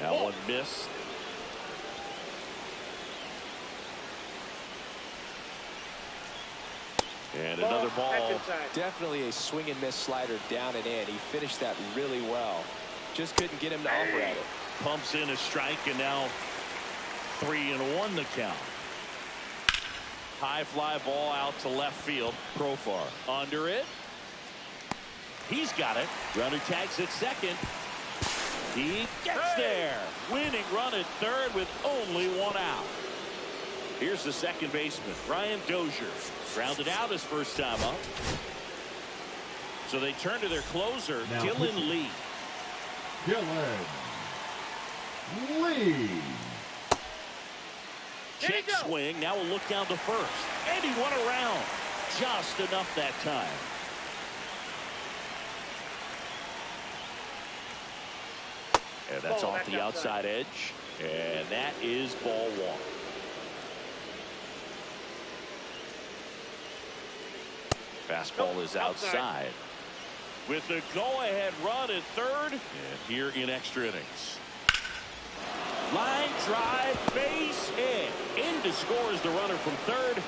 Speaker 1: That one missed. And another ball.
Speaker 2: Definitely a swing and miss slider down and in. He finished that really well. Just couldn't get him to offer at it.
Speaker 1: Pumps in a strike, and now 3-1 the count. High fly ball out to left field. Profar under it. He's got it. Runner tags at second. He gets there. Winning run at third with only one out. Here's the second baseman, Ryan Dozier. Grounded out his first time up. So they turn to their closer, Dylan Lee.
Speaker 4: Dylan Lee.
Speaker 1: Check swing. Now we'll look down to first. And he went around. Just enough that time. And that's off the outside edge. And that is ball one. Fastball is outside. With the go-ahead run at third. And here in extra innings. Line drive, base hit. In to score is the runner from third.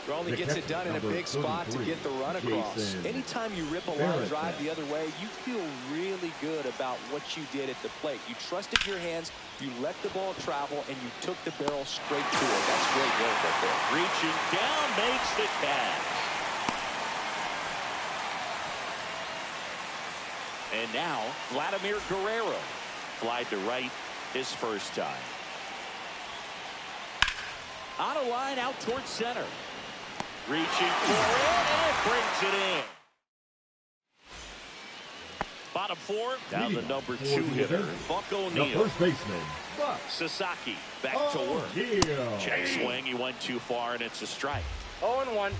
Speaker 2: Rowley gets it done in a big spot to get the run across. Anytime you rip a line drive the other way, you feel really good about what you did at the plate. You trusted your hands, you let the ball travel, and you took the barrel straight to it. That's great work right there.
Speaker 1: Reaching down, makes the catch. And now, Vladimir Guerrero. Fly to right his first time. On a line out towards center. Reaching for it, and it brings it in. Bottom four, down the number 2 hitter, Buck O'Neil.
Speaker 4: The first baseman, Buck
Speaker 1: Sasaki, back to work. Check swing, he went too far, and it's a strike.
Speaker 3: 0-1.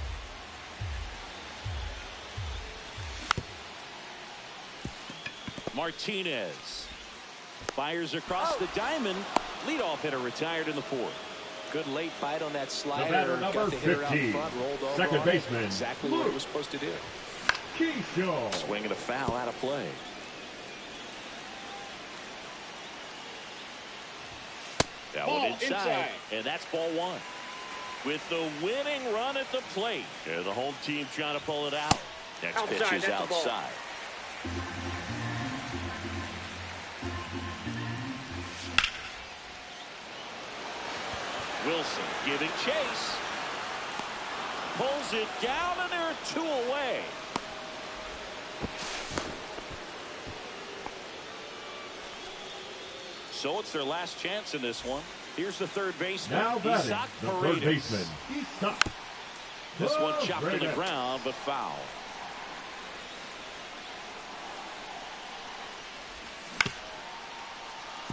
Speaker 1: Martinez fires across the diamond. Leadoff hitter retired in the fourth.
Speaker 2: Good late bite on that slider.
Speaker 4: The batter, number
Speaker 2: got the hitter
Speaker 4: 15,
Speaker 2: out front, rolled over
Speaker 4: second
Speaker 2: on
Speaker 4: baseman,
Speaker 2: it. Exactly what it was supposed to do.
Speaker 4: Keyshaw.
Speaker 1: Swinging a foul out of play. That one inside, and that's ball one. With the winning run at the plate. Yeah, the home team trying to pull it out. Next pitch is outside. Wilson giving chase. Pulls it down, and there are 2 away. So it's their last chance in this one. Here's the third baseman.
Speaker 4: Now batting, the third baseman, Isak.
Speaker 1: This one chopped to the ground, but foul.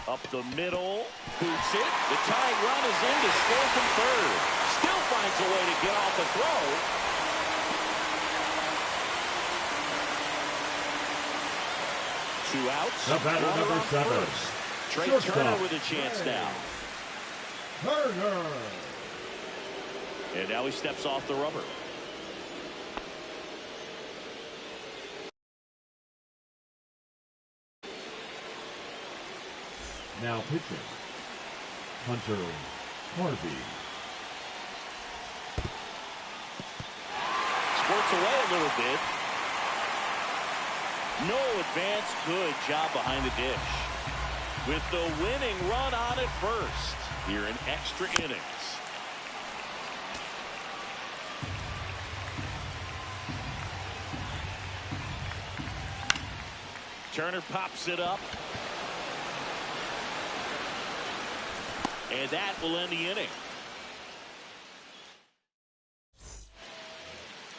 Speaker 1: Up the middle, boots it. The tying run is in to score from third. Still finds a way to get off the throw. 2 outs.
Speaker 4: The batter, number 7.
Speaker 1: Trey Turner with a chance now.
Speaker 4: Turner.
Speaker 1: And now he steps off the rubber.
Speaker 4: Now pitching, Hunter Harvey.
Speaker 1: Squirts away a little bit. No advance. Good job behind the dish. With the winning run on at first. Here in extra innings. Turner pops it up. And that will end the inning.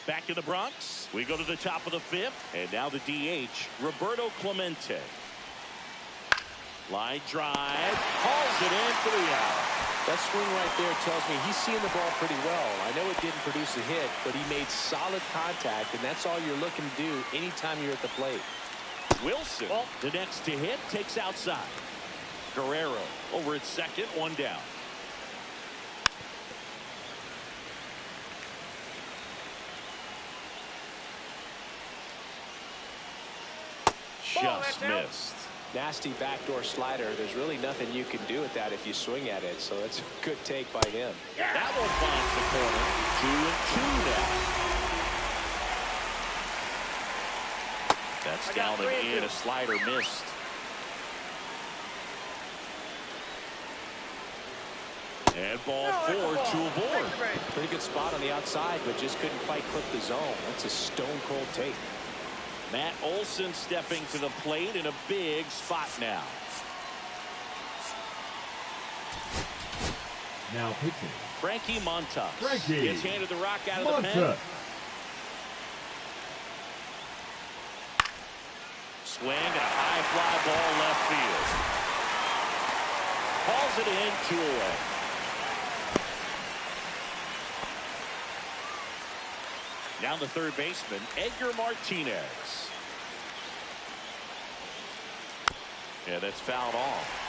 Speaker 1: Back in the Bronx, we go to the top of the 5th, and now the DH, Roberto Clemente. Line drive, hauls it in for the out.
Speaker 2: That swing right there tells me he's seeing the ball pretty well. I know it didn't produce a hit, but he made solid contact, and that's all you're looking to do anytime you're at the plate.
Speaker 1: Wilson, the next to hit, takes outside. Guerrero over at second, 1 down. Just missed.
Speaker 2: Nasty backdoor slider. There's really nothing you can do with that if you swing at it, so it's a good take by him.
Speaker 1: That one finds the corner. 2-2 now. That's down and in. A slider missed. And ball 4, 2 aboard.
Speaker 2: Pretty good spot on the outside, but just couldn't quite clip the zone. That's a stone cold take.
Speaker 1: Matt Olson stepping to the plate in a big spot now.
Speaker 4: Now pitching.
Speaker 1: Frankie Montas.
Speaker 4: Frankie
Speaker 1: gets handed the rock out of the pen. Swing and a high fly ball left field. Hauls it in, 2 away. Now the third baseman, Edgar Martinez. Yeah, that's fouled off.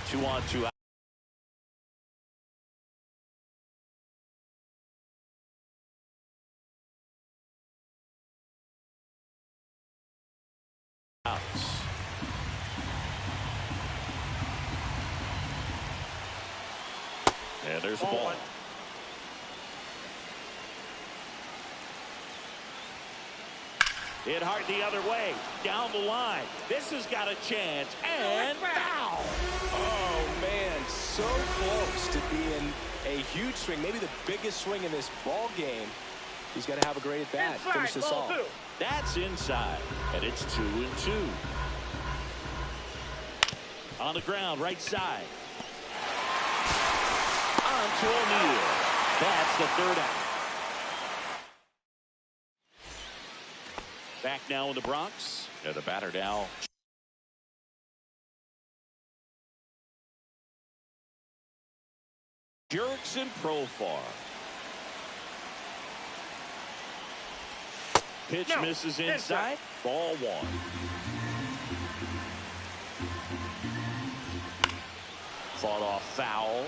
Speaker 1: Two on, 2 out. And there's the ball. Hit hard the other way. Down the line. This has got a chance. And foul.
Speaker 2: Oh, man. So close to being a huge swing. Maybe the biggest swing in this ball game. He's got to have a great at-bat. Finish this off.
Speaker 1: That's inside. And it's 2-2. On the ground, right side. On to O'Neill. That's the 3rd out. Back now in the Bronx. The batter now. Jurickson Profar. Pitch misses inside. Ball 1. Fought off foul.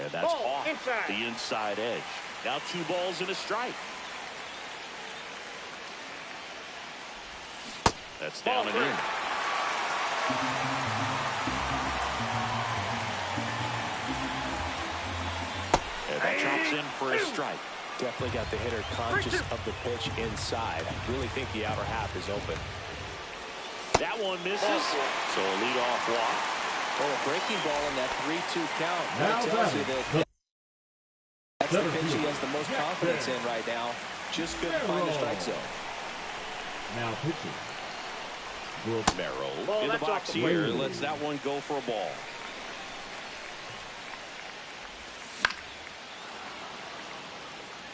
Speaker 1: And that's off the inside edge. Now 2 balls and a strike. That's down and in. And that drops in for a strike.
Speaker 2: Definitely got the hitter conscious of the pitch inside. I really think the outer half is open.
Speaker 1: That one misses. So a leadoff walk.
Speaker 2: Oh, a breaking ball in that 3-2 count.
Speaker 4: That
Speaker 2: tells you that that's the pitch he has the most confidence in right now. Just couldn't find the strike zone.
Speaker 4: Now pitching.
Speaker 1: Merrill in the box here. Lets that one go for a ball.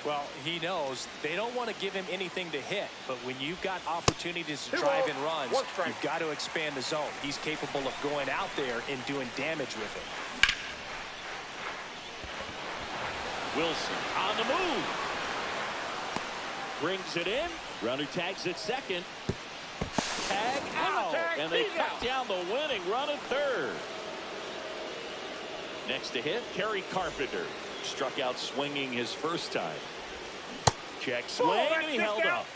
Speaker 2: Well, he knows they don't want to give him anything to hit, but when you've got opportunities to drive in runs, you've got to expand the zone. He's capable of going out there and doing damage with it.
Speaker 1: Wilson on the move. Brings it in. Runner tags at second. Tag out. And they cut down the winning run at third. Next to hit, Kerry Carpenter. Struck out swinging his first time. Check swing, and he held up.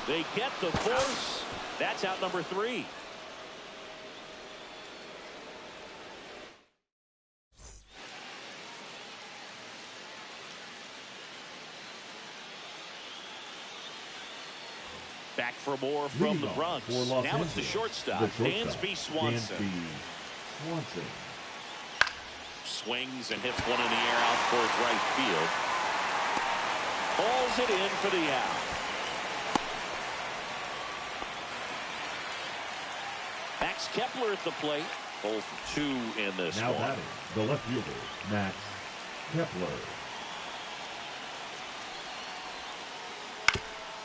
Speaker 1: They get the force. That's out number 3. Back for more from the Bronx. Now it's the shortstop, Dansby Swanson. Swings and hits one in the air out towards right field. Hauls it in for the out. Max Kepler at the plate. 0 for 2 in this
Speaker 4: Now
Speaker 1: one.
Speaker 4: batting, the left fielder, Max Kepler.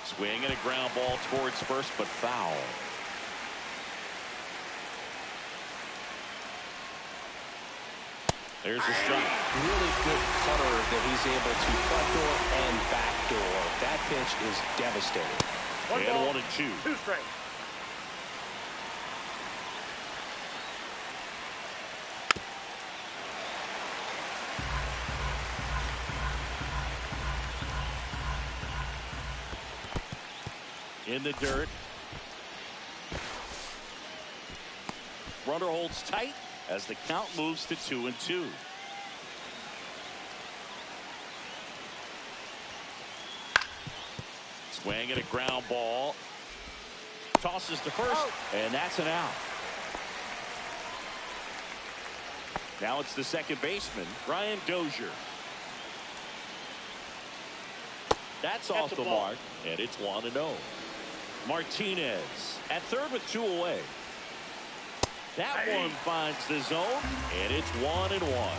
Speaker 1: Swing and a ground ball towards first, but foul. There's a strike.
Speaker 2: Really good cutter that he's able to front door and back door. That pitch is devastating.
Speaker 3: One
Speaker 1: And
Speaker 3: ball,
Speaker 1: 1 and 2.
Speaker 3: 2 strikes.
Speaker 1: In the dirt. Runner holds tight as the count moves to 2 and 2. Swing and a ground ball. Tosses to first, and that's an out. Now it's the second baseman, Brian Dozier. That's off the mark, and it's 1-0. Martinez at third with 2 away. That one finds the zone, and it's 1-1.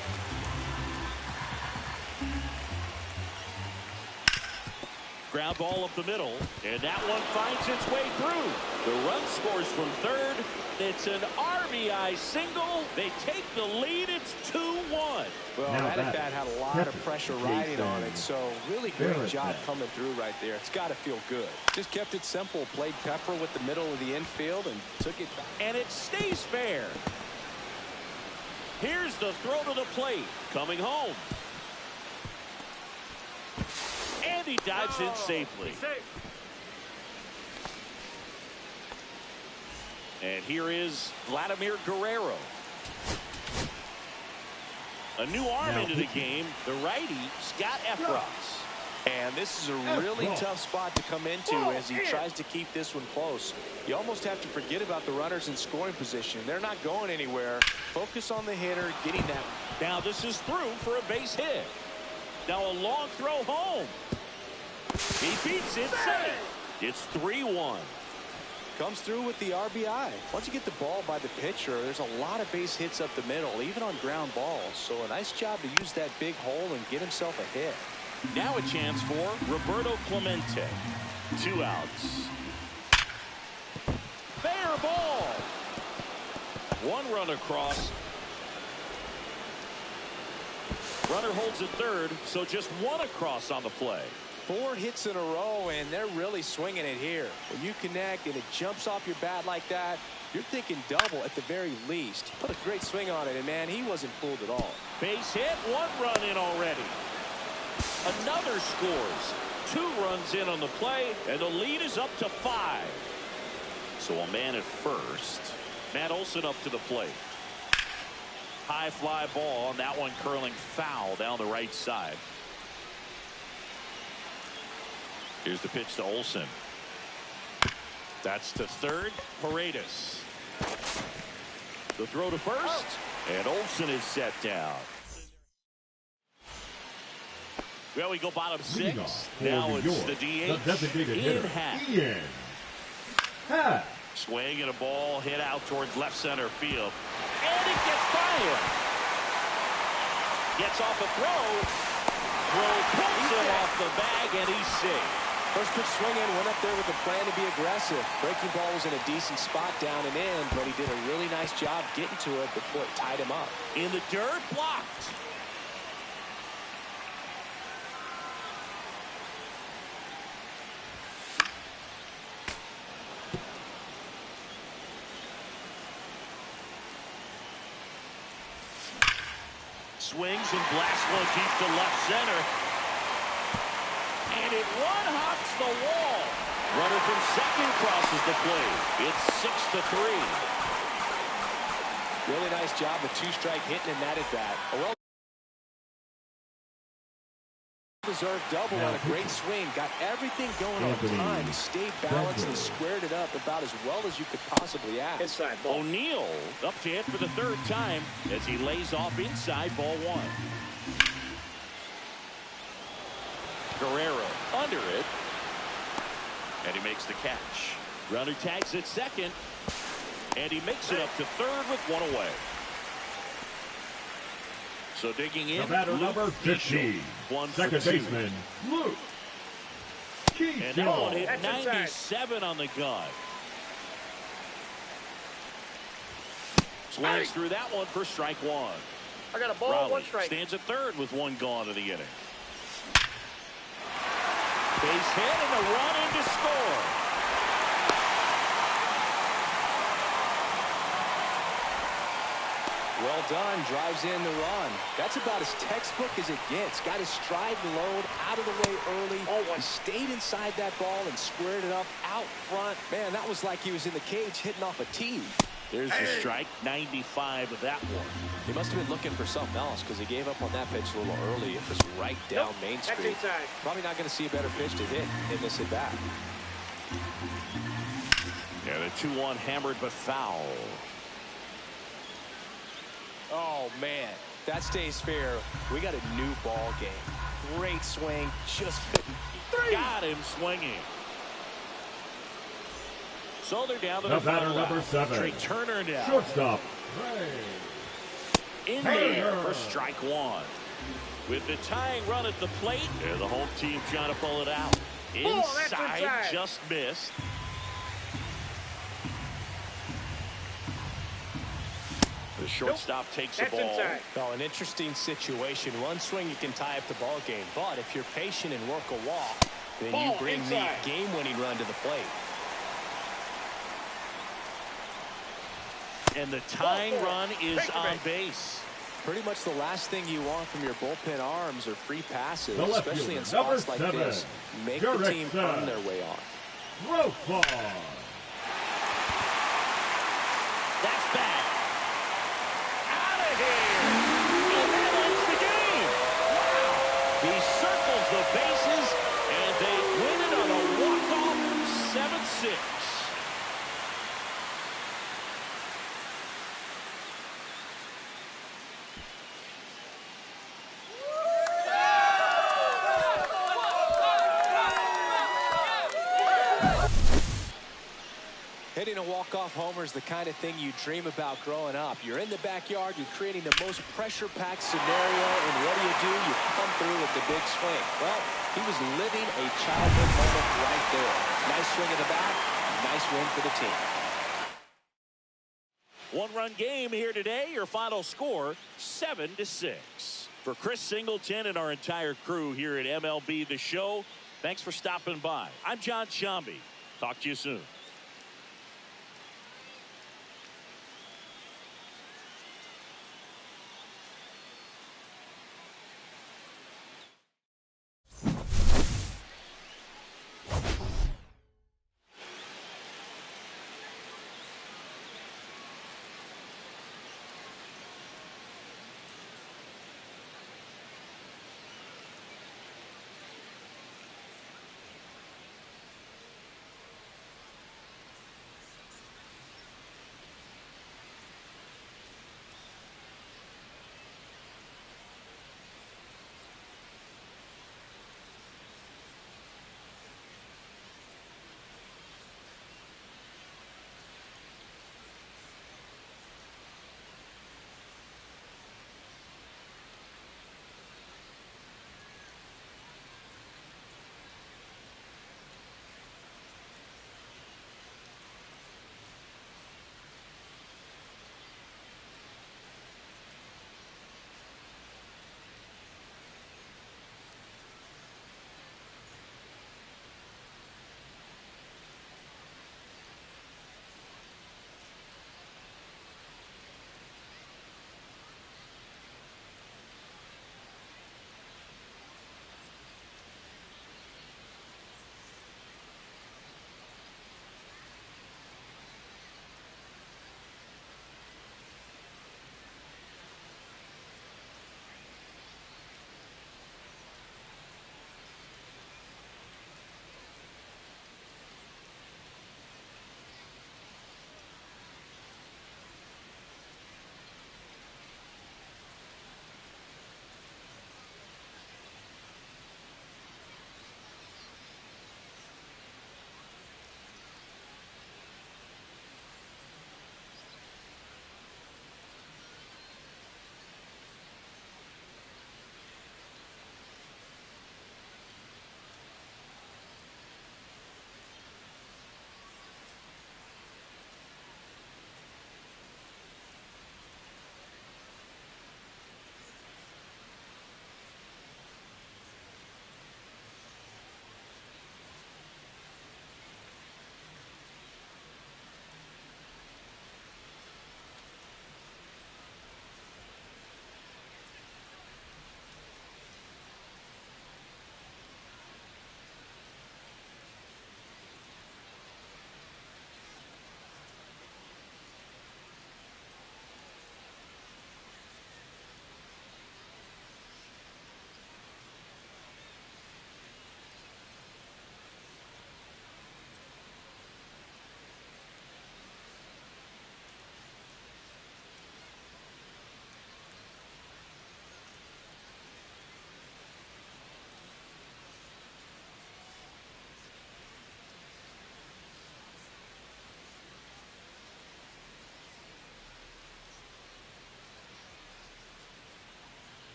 Speaker 1: Ground ball up the middle, and that one finds its way through. The run scores from third. It's an RBI single. They take the lead. It's 2-1.
Speaker 2: Well,
Speaker 4: Now
Speaker 2: that at-bat had a lot of pressure riding on it, so really great job coming through right there. It's got to feel good. Just kept it simple, played Pepper with the middle of the infield, and took it back.
Speaker 1: And it stays fair. Here's the throw to the plate. Coming home. And he dives in safely. And here is Vladimir Guerrero. A new arm into the game, the righty, Scott Efros.
Speaker 2: And this is a really tough spot to come into as he tries to keep this one close. You almost have to forget about the runners in scoring position. They're not going anywhere. Focus on the hitter, getting that.
Speaker 1: Now this is through for a base hit. Now a long throw home. He beats it safe. It's 3-1.
Speaker 2: Comes through with the RBI. Once you get the ball by the pitcher, there's a lot of base hits up the middle, even on ground balls. So a nice job to use that big hole and get himself a hit.
Speaker 1: Now a chance for Roberto Clemente. 2 outs. Fair ball. 1 run across. Runner holds at third, so just 1 across on the play.
Speaker 2: 4 hits in a row, and they're really swinging it here. When you connect and it jumps off your bat like that, you're thinking double at the very least. Put a great swing on it, and man, he wasn't fooled at all.
Speaker 1: Base hit, 1 run in already. Another scores. 2 runs in on the play, and the lead is up to 5. So a man at first. Matt Olson up to the plate. High fly ball, and that one curling foul down the right side. Here's the pitch to Olson. That's to third. Paredes. The throw to first, and Olson is set down. Well, we go bottom 6. Now it's the DH. Ian Happ. Swing and a ball hit out towards left center field. And it gets by him. Gets off a throw. Throw pulls him off the bag, and he's safe.
Speaker 2: First pitch swinging, went up there with a plan to be aggressive. Breaking ball was in a decent spot down and in, but he did a really nice job getting to it before it tied him up.
Speaker 1: In the dirt, blocked. Swings and blasts one deep to left center. And it one-hops the wall. Runner from second crosses the plate. It's 6-3.
Speaker 2: Really nice job with 2 strike hitting in that at bat. A Deserved double on a great swing. Got everything going on time. He stayed balanced and squared it up about as well as you could possibly ask.
Speaker 3: Inside ball.
Speaker 1: O'Neal up to hit for the third time as he lays off inside ball one. Guerrero under it. And he makes the catch. Runner tags at second. And he makes it up to third with one away. So digging in,
Speaker 4: the batter number 15, second baseman, Luke.
Speaker 1: And that one hit 97 on the gun. Swings through that one for strike one.
Speaker 3: I got a ball,
Speaker 1: Raleigh
Speaker 3: one strike.
Speaker 1: stands at third with one gone in the inning. Base hit and a run in to score.
Speaker 2: Well done, drives in the run. That's about as textbook as it gets. Got his stride and load out of the way early. He stayed inside that ball and squared it up out front. Man, that was like he was in the cage hitting off a tee.
Speaker 1: There's the strike, 95 of that one.
Speaker 2: He must have been looking for something else because he gave up on that pitch a little early. It was right down Main Street. Probably not going to see a better pitch to hit in this at bat.
Speaker 1: Yeah, the 2-1 hammered but foul.
Speaker 2: Oh, man, that stays fair. We got a new ball game. Great swing, just fitting.
Speaker 1: Got him swinging. So they're down to the
Speaker 4: batter
Speaker 1: final
Speaker 4: number 7.
Speaker 1: Trey Turner now.
Speaker 4: Shortstop.
Speaker 1: In there for strike one. With the tying run at the plate, the home team trying to pull it out. Inside, just missed. The shortstop takes the ball.
Speaker 2: Oh, an interesting situation. One swing, you can tie up the ball game. But if you're patient and work a walk, then you bring the game-winning run to the plate.
Speaker 1: And the tying run is on base.
Speaker 2: Pretty much the last thing you want from your bullpen arms are free passes,
Speaker 4: The left
Speaker 2: especially in
Speaker 4: fielder,
Speaker 2: spots like
Speaker 4: number 7,
Speaker 2: this. Make the team earn their way on.
Speaker 4: Roll.
Speaker 1: That's back. Out of here. And that ends the game. Wow. He circles the bases, and they win it on a walk-off 7-6.
Speaker 2: Hitting a walk-off homer is the kind of thing you dream about growing up. You're in the backyard, you're creating the most pressure-packed scenario, and what do? You come through with the big swing. Well, he was living a childhood moment right there. Nice swing in the bat, nice win for the team.
Speaker 1: One-run game here today. Your final score, 7-6. For Chris Singleton and our entire crew here at MLB The Show, thanks for stopping by. I'm John Shambi. Talk to you soon.